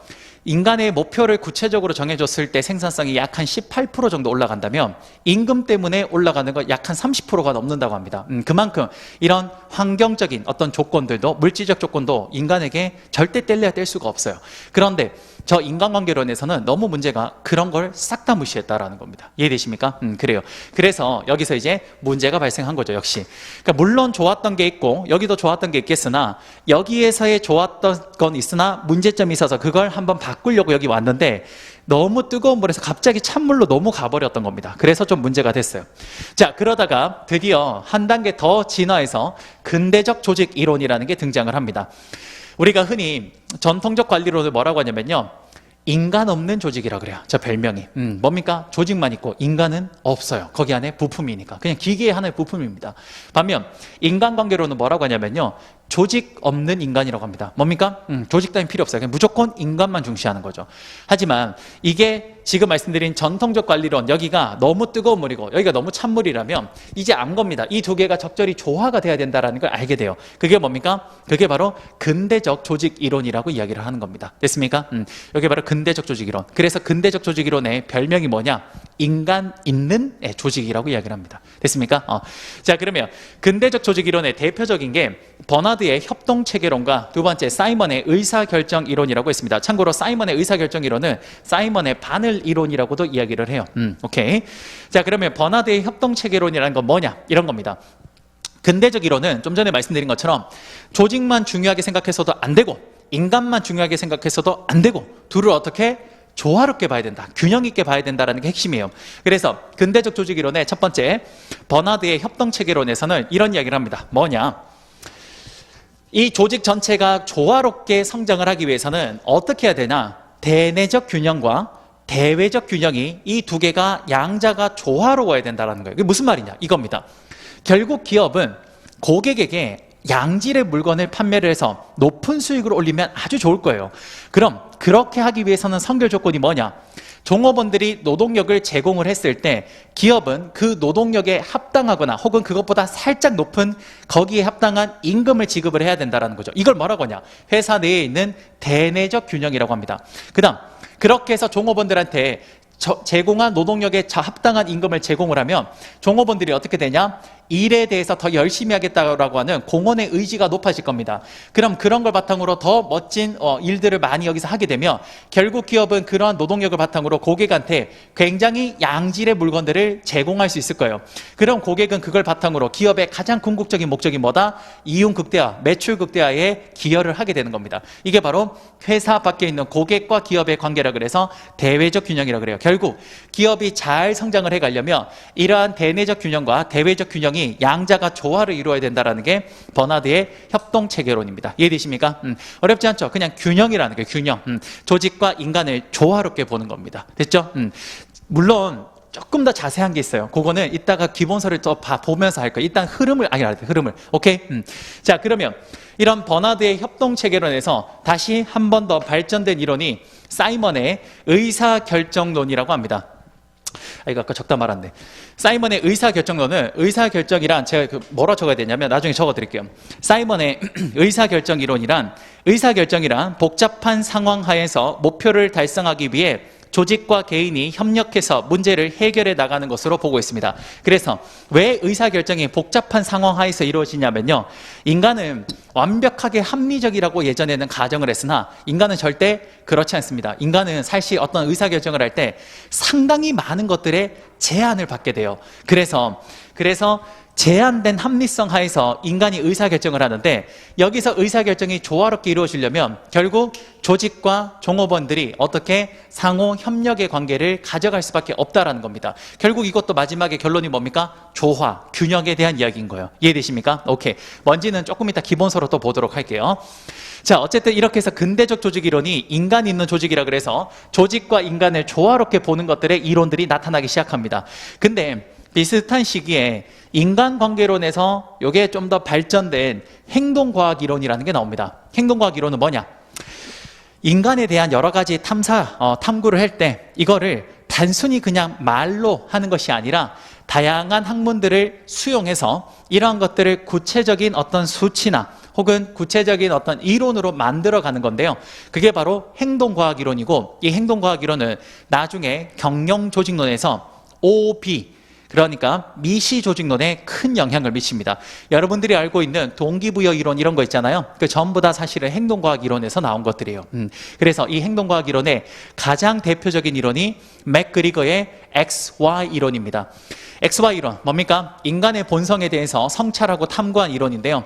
인간의 목표를 구체적으로 정해줬을 때 생산성이 약 한 18% 정도 올라간다면 임금 때문에 올라가는 건 약 한 30%가 넘는다고 합니다. 그만큼 이런 환경적인 어떤 조건들도 물질적 조건도 인간에게 절대 뗄 수가 없어요. 그런데 저 인간관계론에서는 너무 문제가 그런 걸 싹 다 무시했다라는 겁니다. 이해되십니까? 그래요. 그래서 여기서 이제 문제가 발생한 거죠, 역시. 그러니까 물론 좋았던 게 있고 여기도 좋았던 게 있겠으나 여기에서의 좋았던 건 있으나 문제점이 있어서 그걸 한번 바꾸려고 여기 왔는데 너무 뜨거운 물에서 갑자기 찬물로 너무 가버렸던 겁니다. 그래서 좀 문제가 됐어요. 자, 그러다가 드디어 한 단계 더 진화해서 근대적 조직 이론이라는 게 등장을 합니다. 우리가 흔히 전통적 관리론을 뭐라고 하냐면요. 인간 없는 조직이라고 그래요. 저 별명이. 뭡니까? 조직만 있고 인간은 없어요. 거기 안에 부품이니까. 그냥 기계의 하나의 부품입니다. 반면 인간관계론은 뭐라고 하냐면요. 조직 없는 인간이라고 합니다. 뭡니까? 조직 따윈 필요 없어요. 그냥 무조건 인간만 중시하는 거죠. 하지만 이게 지금 말씀드린 전통적 관리론, 여기가 너무 뜨거운 물이고 여기가 너무 찬물이라면 이제 안 겁니다. 이 두 개가 적절히 조화가 돼야 된다는 걸 알게 돼요. 그게 뭡니까? 그게 바로 근대적 조직 이론이라고 이야기를 하는 겁니다. 됐습니까? 여기 바로 근대적 조직 이론. 그래서 근대적 조직 이론의 별명이 뭐냐? 인간 있는 조직이라고 이야기를 합니다. 됐습니까? 자, 그러면 근대적 조직 이론의 대표적인 게 버나드의 협동체계론과 두 번째 사이먼의 의사결정 이론이라고 있습니다. 참고로 사이먼의 의사결정 이론은 사이먼의 바늘 이론이라고도 이야기를 해요. 오케이. 자, 그러면 버나드의 협동체계론이라는 건 뭐냐? 이런 겁니다. 근대적 이론은 좀 전에 말씀드린 것처럼 조직만 중요하게 생각해서도 안 되고 인간만 중요하게 생각해서도 안 되고 둘을 어떻게 조화롭게 봐야 된다. 균형 있게 봐야 된다는 게 핵심이에요. 그래서 근대적 조직 이론의 첫 번째 버나드의 협동체계론에서는 이런 이야기를 합니다. 뭐냐? 이 조직 전체가 조화롭게 성장을 하기 위해서는 어떻게 해야 되냐? 대내적 균형과 대외적 균형이 이 두 개가 양자가 조화로워야 된다는 거예요. 이게 무슨 말이냐? 이겁니다. 결국 기업은 고객에게 양질의 물건을 판매를 해서 높은 수익을 올리면 아주 좋을 거예요. 그럼 그렇게 하기 위해서는 선결 조건이 뭐냐? 종업원들이 노동력을 제공을 했을 때 기업은 그 노동력에 합당하거나 혹은 그것보다 살짝 높은 거기에 합당한 임금을 지급을 해야 된다는 거죠. 이걸 뭐라고 하냐? 회사 내에 있는 대내적 균형이라고 합니다. 그 다음 그렇게 해서 종업원들한테 제공한 노동력에 합당한 임금을 제공을 하면 종업원들이 어떻게 되냐? 일에 대해서 더 열심히 하겠다고 하는 공헌의 의지가 높아질 겁니다. 그럼 그런 걸 바탕으로 더 멋진 일들을 많이 여기서 하게 되면 결국 기업은 그러한 노동력을 바탕으로 고객한테 굉장히 양질의 물건들을 제공할 수 있을 거예요. 그럼 고객은 그걸 바탕으로 기업의 가장 궁극적인 목적이 뭐다? 이윤 극대화, 매출 극대화에 기여를 하게 되는 겁니다. 이게 바로 회사 밖에 있는 고객과 기업의 관계라 그래서 대외적 균형이라고 그래요. 결국 기업이 잘 성장을 해가려면 이러한 대내적 균형과 대외적 균형이 양자가 조화를 이루어야 된다는 게 버나드의 협동체계론입니다. 이해되십니까? 어렵지 않죠? 그냥 균형이라는 게 균형. 조직과 인간을 조화롭게 보는 겁니다. 됐죠? 물론 조금 더 자세한 게 있어요. 그거는 이따가 기본서를 더 보면서 할 거예요. 일단 흐름을 오케이? 자, 그러면 이런 버나드의 협동체계론에서 다시 한 번 더 발전된 이론이 사이먼의 의사결정론이라고 합니다. 이거 아까 적다 말았네. 사이먼의 의사결정론은 의사결정이란 제가 뭐라 적어야 되냐면 나중에 적어드릴게요. 사이먼의 의사결정 이론이란 복잡한 상황 하에서 목표를 달성하기 위해 조직과 개인이 협력해서 문제를 해결해 나가는 것으로 보고 있습니다. 그래서 왜 의사결정이 복잡한 상황 하에서 이루어지냐면요, 인간은 완벽하게 합리적이라고 예전에는 가정을 했으나 인간은 절대 그렇지 않습니다. 인간은 사실 어떤 의사결정을 할 때 상당히 많은 것들의 제한을 받게 돼요. 그래서 제한된 합리성 하에서 인간이 의사결정을 하는데, 여기서 의사결정이 조화롭게 이루어지려면 결국 조직과 종업원들이 어떻게 상호 협력의 관계를 가져갈 수밖에 없다라는 겁니다. 결국 이것도 마지막에 결론이 뭡니까? 조화, 균형에 대한 이야기인 거예요. 이해되십니까? 오케이. 뭔지는 조금 이따 기본서로 또 보도록 할게요. 자, 어쨌든 이렇게 해서 근대적 조직 이론이 인간이 있는 조직이라 그래서 조직과 인간을 조화롭게 보는 것들의 이론들이 나타나기 시작합니다. 근데 비슷한 시기에 인간관계론에서 이게 좀 더 발전된 행동과학 이론이라는 게 나옵니다. 행동과학 이론은 뭐냐? 인간에 대한 여러 가지 탐구를 할 때 이거를 단순히 그냥 말로 하는 것이 아니라 다양한 학문들을 수용해서 이러한 것들을 구체적인 어떤 수치나 혹은 구체적인 어떤 이론으로 만들어가는 건데요. 그게 바로 행동과학 이론이고, 이 행동과학 이론은 나중에 경영조직론에서 OB, 그러니까 미시조직론에 큰 영향을 미칩니다. 여러분들이 알고 있는 동기부여 이론 이런 거 있잖아요. 그 전부 다 사실은 행동과학 이론에서 나온 것들이에요. 그래서 이 행동과학 이론의 가장 대표적인 이론이 맥그리거의 XY 이론입니다. XY 이론 뭡니까? 인간의 본성에 대해서 성찰하고 탐구한 이론인데요.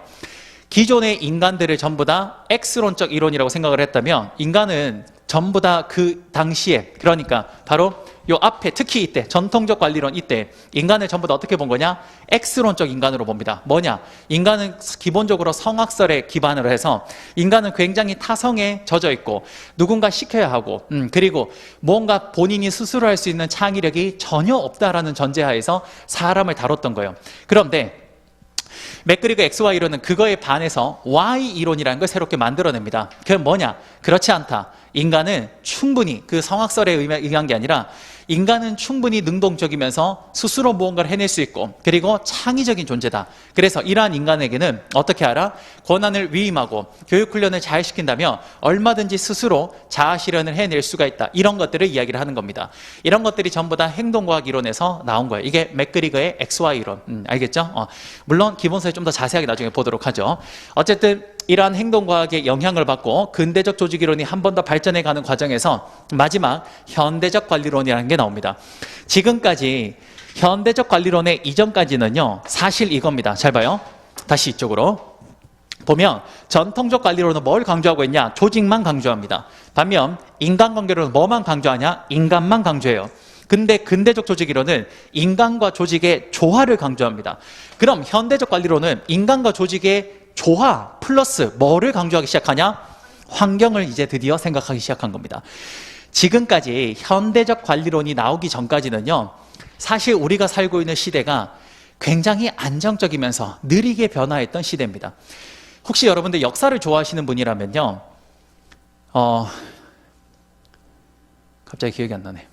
기존의 인간들을 전부 다 X론적 이론이라고 생각을 했다면, 인간은 전부 다 그 당시에, 그러니까 바로 요 앞에, 특히 이때 전통적 관리론 이때 인간을 전부 다 어떻게 본 거냐? X론적 인간으로 봅니다. 뭐냐? 인간은 기본적으로 성악설에 기반으로 해서 인간은 굉장히 타성에 젖어 있고 누군가 시켜야 하고 그리고 뭔가 본인이 스스로 할 수 있는 창의력이 전혀 없다라는 전제하에서 사람을 다뤘던 거예요. 그런데 맥그리거 XY 이론은 그거에 반해서 Y 이론이라는 걸 새롭게 만들어냅니다. 그게 뭐냐? 그렇지 않다. 인간은 충분히, 그 성악설에 의한 게 아니라 인간은 충분히 능동적이면서 스스로 무언가를 해낼 수 있고 그리고 창의적인 존재다. 그래서 이러한 인간에게는 어떻게 하라? 권한을 위임하고 교육훈련을 잘 시킨다면 얼마든지 스스로 자아실현을 해낼 수가 있다. 이런 것들을 이야기를 하는 겁니다. 이런 것들이 전부 다 행동과학 이론에서 나온 거예요. 이게 맥그리거의 XY 이론. 알겠죠? 물론 기본서에 좀 더 자세하게 나중에 보도록 하죠. 어쨌든 이러한 행동과학의 영향을 받고 근대적 조직이론이 한 번 더 발전해가는 과정에서 마지막 현대적 관리론이라는 게 나옵니다. 지금까지 현대적 관리론의 이전까지는요, 사실 이겁니다. 잘 봐요. 다시 이쪽으로 보면 전통적 관리론은 뭘 강조하고 있냐? 조직만 강조합니다. 반면 인간관계론은 뭐만 강조하냐? 인간만 강조해요. 근데 근대적 조직이론은 인간과 조직의 조화를 강조합니다. 그럼 현대적 관리론은 인간과 조직의 조화 플러스 뭐를 강조하기 시작하냐? 환경을 이제 드디어 생각하기 시작한 겁니다. 지금까지 현대적 관리론이 나오기 전까지는요, 사실 우리가 살고 있는 시대가 굉장히 안정적이면서 느리게 변화했던 시대입니다. 혹시 여러분들 역사를 좋아하시는 분이라면요, 갑자기 기억이 안 나네.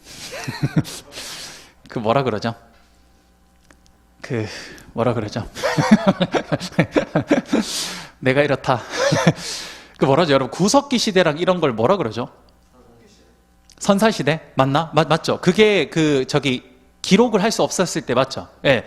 그 뭐라 그러죠? 내가 이렇다. 그 뭐라죠? 여러분, 구석기 시대랑 이런 걸 뭐라 그러죠? 선사시대? 맞나? 맞죠? 그게 기록을 할 수 없었을 때 맞죠? 예.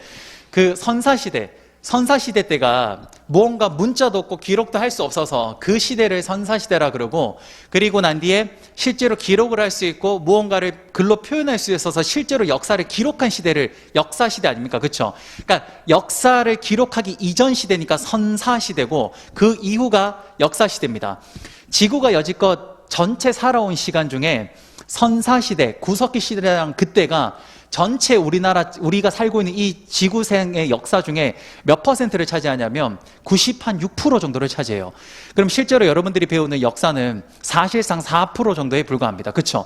그 선사시대 때가 무언가 문자도 없고 기록도 할 수 없어서 그 시대를 선사시대라 그러고, 그리고 난 뒤에 실제로 기록을 할 수 있고 무언가를 글로 표현할 수 있어서 실제로 역사를 기록한 시대를 역사시대 아닙니까? 그렇죠? 그러니까 역사를 기록하기 이전 시대니까 선사시대고 그 이후가 역사시대입니다. 지구가 여지껏 전체 살아온 시간 중에 선사시대, 구석기 시대랑 그때가 전체 우리가 살고 있는 이 지구생의 역사 중에 몇 퍼센트를 차지하냐면 96% 정도를 차지해요. 그럼 실제로 여러분들이 배우는 역사는 사실상 4% 정도에 불과합니다. 그렇죠?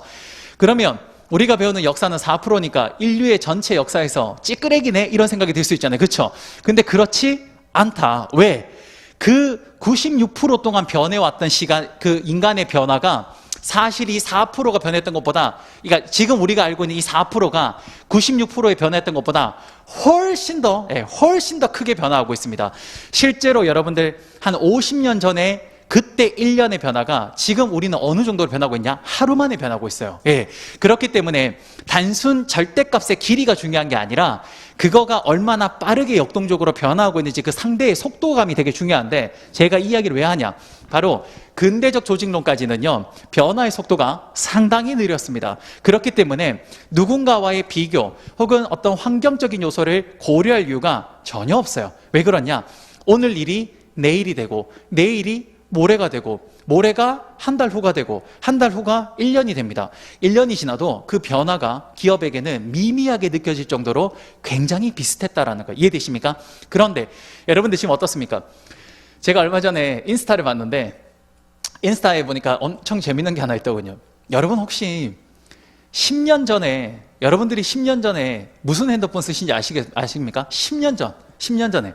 그러면 우리가 배우는 역사는 4%니까 인류의 전체 역사에서 찌끄레기네 이런 생각이 들 수 있잖아요. 그렇죠? 근데 그렇지 않다. 왜? 그 96% 동안 변해왔던 시간, 그 인간의 변화가 사실 이 4%가 변했던 것보다, 그러니까 지금 우리가 알고 있는 이 4%가 96%에 변했던 것보다 훨씬 더 크게 변화하고 있습니다. 실제로 여러분들 한 50년 전에 그때 1년의 변화가 지금 우리는 어느 정도로 변하고 있냐? 하루 만에 변하고 있어요. 예. 그렇기 때문에 단순 절대값의 길이가 중요한 게 아니라 그거가 얼마나 빠르게 역동적으로 변화하고 있는지 그 상대의 속도감이 되게 중요한데, 제가 이 이야기를 왜 하냐? 바로 근대적 조직론까지는요, 변화의 속도가 상당히 느렸습니다. 그렇기 때문에 누군가와의 비교 혹은 어떤 환경적인 요소를 고려할 이유가 전혀 없어요. 왜 그러냐? 오늘 일이 내일이 되고, 내일이 모레가 되고, 모레가 한 달 후가 되고, 한 달 후가 1년이 됩니다. 1년이 지나도 그 변화가 기업에게는 미미하게 느껴질 정도로 굉장히 비슷했다라는 거 이해되십니까? 그런데 여러분들 지금 어떻습니까? 제가 얼마 전에 인스타를 봤는데, 인스타에 보니까 엄청 재밌는 게 하나 있더군요. 여러분 혹시 10년 전에, 여러분들이 10년 전에 무슨 핸드폰 쓰신지 아십니까? 10년 전에.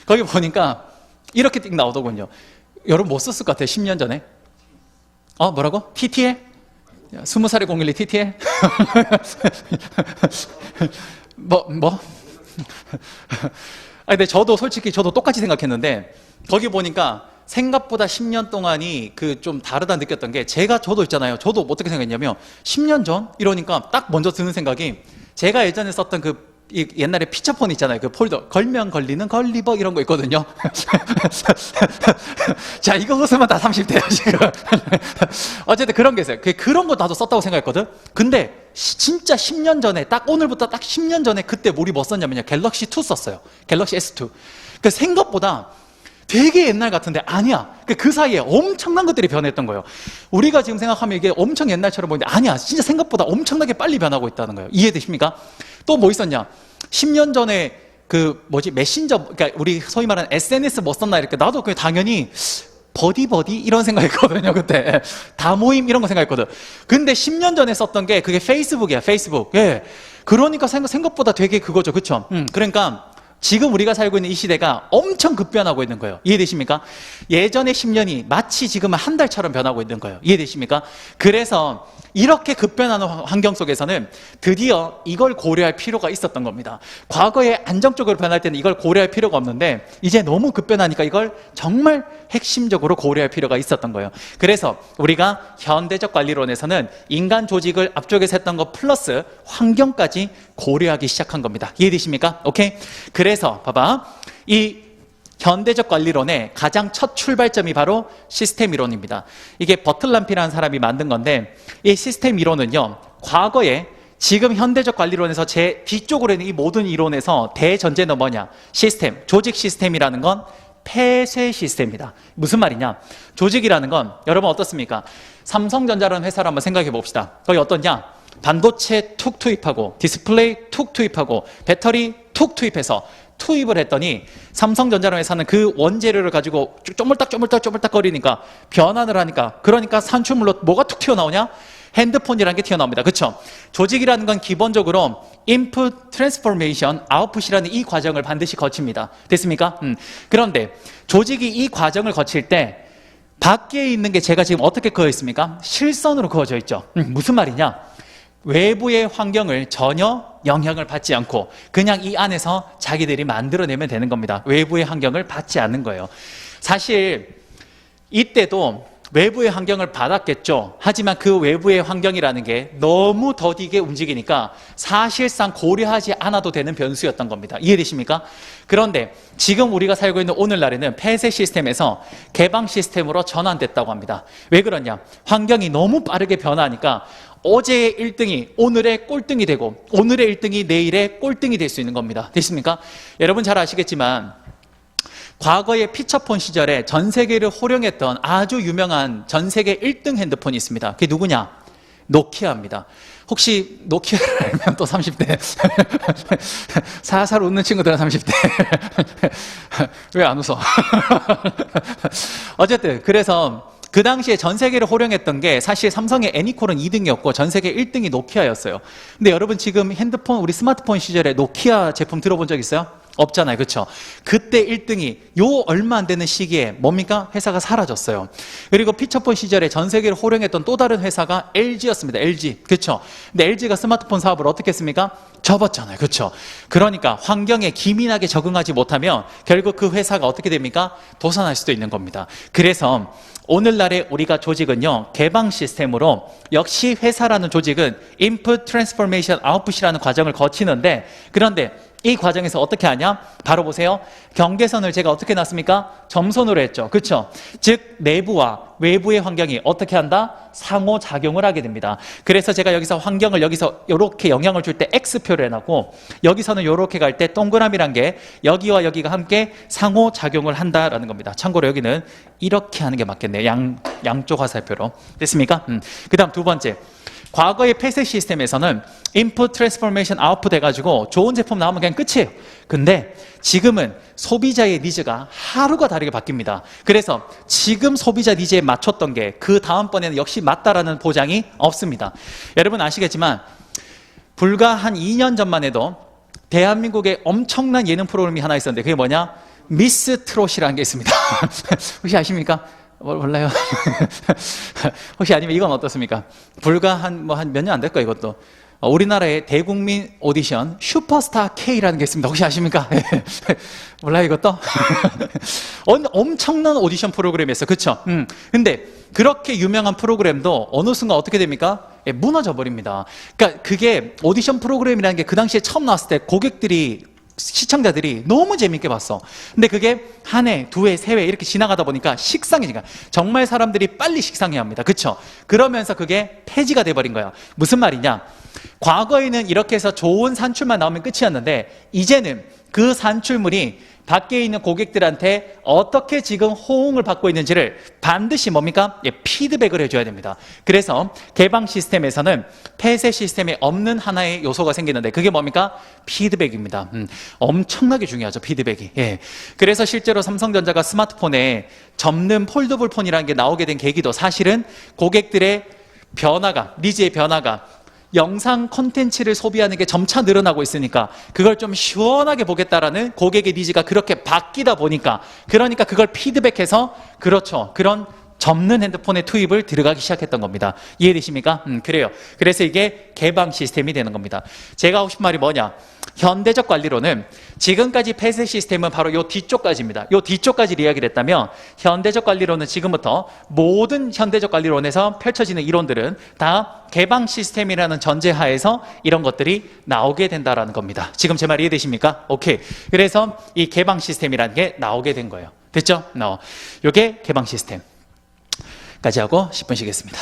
거기 보니까 이렇게 띡 나오더군요. 여러분 뭐 썼을 것 같아요? 10년 전에? 뭐라고? TTL? 20살에 012 TTL? 뭐? 근데 솔직히 저도 똑같이 생각했는데, 거기 보니까 생각보다 10년 동안이 그 좀 다르다 느꼈던 게, 저도 있잖아요. 저도 어떻게 생각했냐면 10년 전? 이러니까 딱 먼저 드는 생각이, 제가 예전에 썼던 옛날에 피처폰 있잖아요. 그 폴더. 걸면 걸리는 걸리버 이런 거 있거든요. 자, 이거 웃으면 다 30대야, 지금. 어쨌든 그런 게 있어요. 그런 거 나도 썼다고 생각했거든? 근데 진짜 10년 전에, 딱 오늘부터 딱 10년 전에 그때 우리 뭐 썼냐면요. 갤럭시 2 썼어요. 갤럭시 S2. 그 생각보다 되게 옛날 같은데 아니야. 그 사이에 엄청난 것들이 변했던 거예요. 우리가 지금 생각하면 이게 엄청 옛날처럼 보이는데 아니야. 진짜 생각보다 엄청나게 빨리 변하고 있다는 거예요. 이해되십니까? 또 뭐 있었냐? 10년 전에 메신저, 그러니까 우리 소위 말하는 SNS 뭐 썼나 이렇게, 나도 그냥 당연히 버디 이런 생각했거든요. 그때 다 모임 이런 거 생각했거든. 근데 10년 전에 썼던 게 그게 페이스북이야. 페이스북. 예. 그러니까 생각보다 되게 그거죠. 그쵸? 그러니까 지금 우리가 살고 있는 이 시대가 엄청 급변하고 있는 거예요. 이해되십니까? 예전의 10년이 마치 지금은 한 달처럼 변하고 있는 거예요. 이해되십니까? 그래서 이렇게 급변하는 환경 속에서는 드디어 이걸 고려할 필요가 있었던 겁니다. 과거에 안정적으로 변할 때는 이걸 고려할 필요가 없는데, 이제 너무 급변하니까 이걸 정말 핵심적으로 고려할 필요가 있었던 거예요. 그래서 우리가 현대적 관리론에서는 인간 조직을 앞쪽에서 했던 거 플러스 환경까지 고려하기 시작한 겁니다. 이해되십니까? 오케이? 그래서 봐봐, 이 현대적 관리론의 가장 첫 출발점이 바로 시스템 이론입니다. 이게 버틀람피라는 사람이 만든 건데, 이 시스템 이론은요, 과거에 지금 현대적 관리론에서 제 뒤쪽으로 있는 이 모든 이론에서 대전제는 뭐냐? 시스템, 조직 시스템이라는 건 폐쇄 시스템이다. 무슨 말이냐? 조직이라는 건 여러분 어떻습니까? 삼성전자라는 회사를 한번 생각해 봅시다. 거기 어떠냐? 반도체 툭 투입하고, 디스플레이 툭 투입하고, 배터리 툭 투입해서 투입을 했더니, 삼성전자라는 회사는 그 원재료를 가지고 쪼물딱 거리니까 변환을 하니까, 그러니까 산출물로 뭐가 툭 튀어나오냐? 핸드폰이라는 게 튀어나옵니다. 그렇죠? 조직이라는 건 기본적으로 input, transformation, output이라는 이 과정을 반드시 거칩니다. 됐습니까? 그런데 조직이 이 과정을 거칠 때 밖에 있는 게 제가 지금 어떻게 그어 있습니까? 실선으로 그어져 있죠. 무슨 말이냐? 외부의 환경을 전혀 영향을 받지 않고 그냥 이 안에서 자기들이 만들어내면 되는 겁니다. 외부의 환경을 받지 않는 거예요. 사실 이때도 외부의 환경을 받았겠죠. 하지만 그 외부의 환경이라는 게 너무 더디게 움직이니까 사실상 고려하지 않아도 되는 변수였던 겁니다. 이해되십니까? 그런데 지금 우리가 살고 있는 오늘날에는 폐쇄 시스템에서 개방 시스템으로 전환됐다고 합니다. 왜 그러냐? 환경이 너무 빠르게 변하니까 어제의 1등이 오늘의 꼴등이 되고, 오늘의 1등이 내일의 꼴등이 될 수 있는 겁니다. 됐습니까? 여러분 잘 아시겠지만 과거의 피처폰 시절에 전 세계를 호령했던 아주 유명한 전 세계 1등 핸드폰이 있습니다. 그게 누구냐? 노키아입니다. 혹시 노키아를 알면 또 30대 살살 웃는 친구들은 30대 왜 안 웃어? 어쨌든 그래서 그 당시에 전 세계를 호령했던 게 사실 삼성의 애니콜은 2등이었고 전 세계 1등이 노키아였어요. 근데 여러분 지금 핸드폰, 우리 스마트폰 시절에 노키아 제품 들어본 적 있어요? 없잖아요. 그렇죠? 그때 1등이 요 얼마 안 되는 시기에 뭡니까? 회사가 사라졌어요. 그리고 피처폰 시절에 전 세계를 호령했던 또 다른 회사가 LG였습니다. LG. 그렇죠? 근데 LG가 스마트폰 사업을 어떻게 했습니까? 접었잖아요. 그렇죠? 그러니까 환경에 기민하게 적응하지 못하면 결국 그 회사가 어떻게 됩니까? 도산할 수도 있는 겁니다. 그래서 오늘날의 우리가 조직은요, 개방 시스템으로 역시 회사라는 조직은 input, transformation, output이라는 과정을 거치는데, 그런데 이 과정에서 어떻게 하냐? 바로 보세요. 경계선을 제가 어떻게 놨습니까? 점선으로 했죠. 그렇죠? 즉 내부와 외부의 환경이 어떻게 한다? 상호작용을 하게 됩니다. 그래서 제가 여기서 환경을 여기서 이렇게 영향을 줄 때 X표를 해놨고, 여기서는 이렇게 갈 때 동그라미란 게 여기와 여기가 함께 상호작용을 한다라는 겁니다. 참고로 여기는 이렇게 하는 게 맞겠네요. 양쪽 화살표로. 됐습니까? 그 다음 두 번째. 과거의 폐쇄 시스템에서는 인풋, 트랜스포메이션, 아웃풋 해가지고 좋은 제품 나오면 그냥 끝이에요. 근데 지금은 소비자의 니즈가 하루가 다르게 바뀝니다. 그래서 지금 소비자 니즈에 맞췄던 게 그 다음번에는 역시 맞다라는 보장이 없습니다. 여러분 아시겠지만 불과 한 2년 전만 해도 대한민국에 엄청난 예능 프로그램이 하나 있었는데 그게 뭐냐? 미스 트롯이라는 게 있습니다. 혹시 아십니까? 몰라요. 혹시 아니면 이건 어떻습니까? 불과 한 몇 년 안 될 거예요, 이것도. 우리나라의 대국민 오디션 슈퍼스타 K라는 게 있습니다. 혹시 아십니까? 몰라요, 이것도? 엄청난 오디션 프로그램이었어요. 그쵸? 근데 그렇게 유명한 프로그램도 어느 순간 어떻게 됩니까? 무너져 버립니다. 그러니까 그게 오디션 프로그램이라는 게 그 당시에 처음 나왔을 때 시청자들이 너무 재밌게 봤어. 근데 그게 한 해, 두 해, 세 회 이렇게 지나가다 보니까 식상해지니까 정말 사람들이 빨리 식상해 합니다. 그쵸? 그러면서 그게 폐지가 돼버린 거야. 무슨 말이냐? 과거에는 이렇게 해서 좋은 산출만 나오면 끝이었는데 이제는 그 산출물이 밖에 있는 고객들한테 어떻게 지금 호응을 받고 있는지를 반드시 뭡니까? 피드백을 해줘야 됩니다. 그래서 개방 시스템에서는 폐쇄 시스템에 없는 하나의 요소가 생기는데 그게 뭡니까? 피드백입니다. 엄청나게 중요하죠, 피드백이. 예. 그래서 실제로 삼성전자가 스마트폰에 접는 폴더블 폰이라는 게 나오게 된 계기도 사실은 고객들의 변화가, 니즈의 변화가 영상 콘텐츠를 소비하는 게 점차 늘어나고 있으니까 그걸 좀 시원하게 보겠다라는 고객의 니즈가 그렇게 바뀌다 보니까 그러니까 그걸 피드백해서 그렇죠. 그런 접는 핸드폰의 투입을 들어가기 시작했던 겁니다. 이해되십니까? 그래요. 그래서 이게 개방 시스템이 되는 겁니다. 제가 하고 싶은 말이 뭐냐? 현대적 관리로는 지금까지 폐쇄 시스템은 바로 요 뒤쪽까지입니다. 요 뒤쪽까지 이야기를 했다면 현대적 관리론은 지금부터 모든 현대적 관리론에서 펼쳐지는 이론들은 다 개방 시스템이라는 전제하에서 이런 것들이 나오게 된다라는 겁니다. 지금 제 말 이해되십니까? 오케이. 그래서 이 개방 시스템이라는 게 나오게 된 거예요. 됐죠? 요게 개방 시스템까지 하고 10분 쉬겠습니다.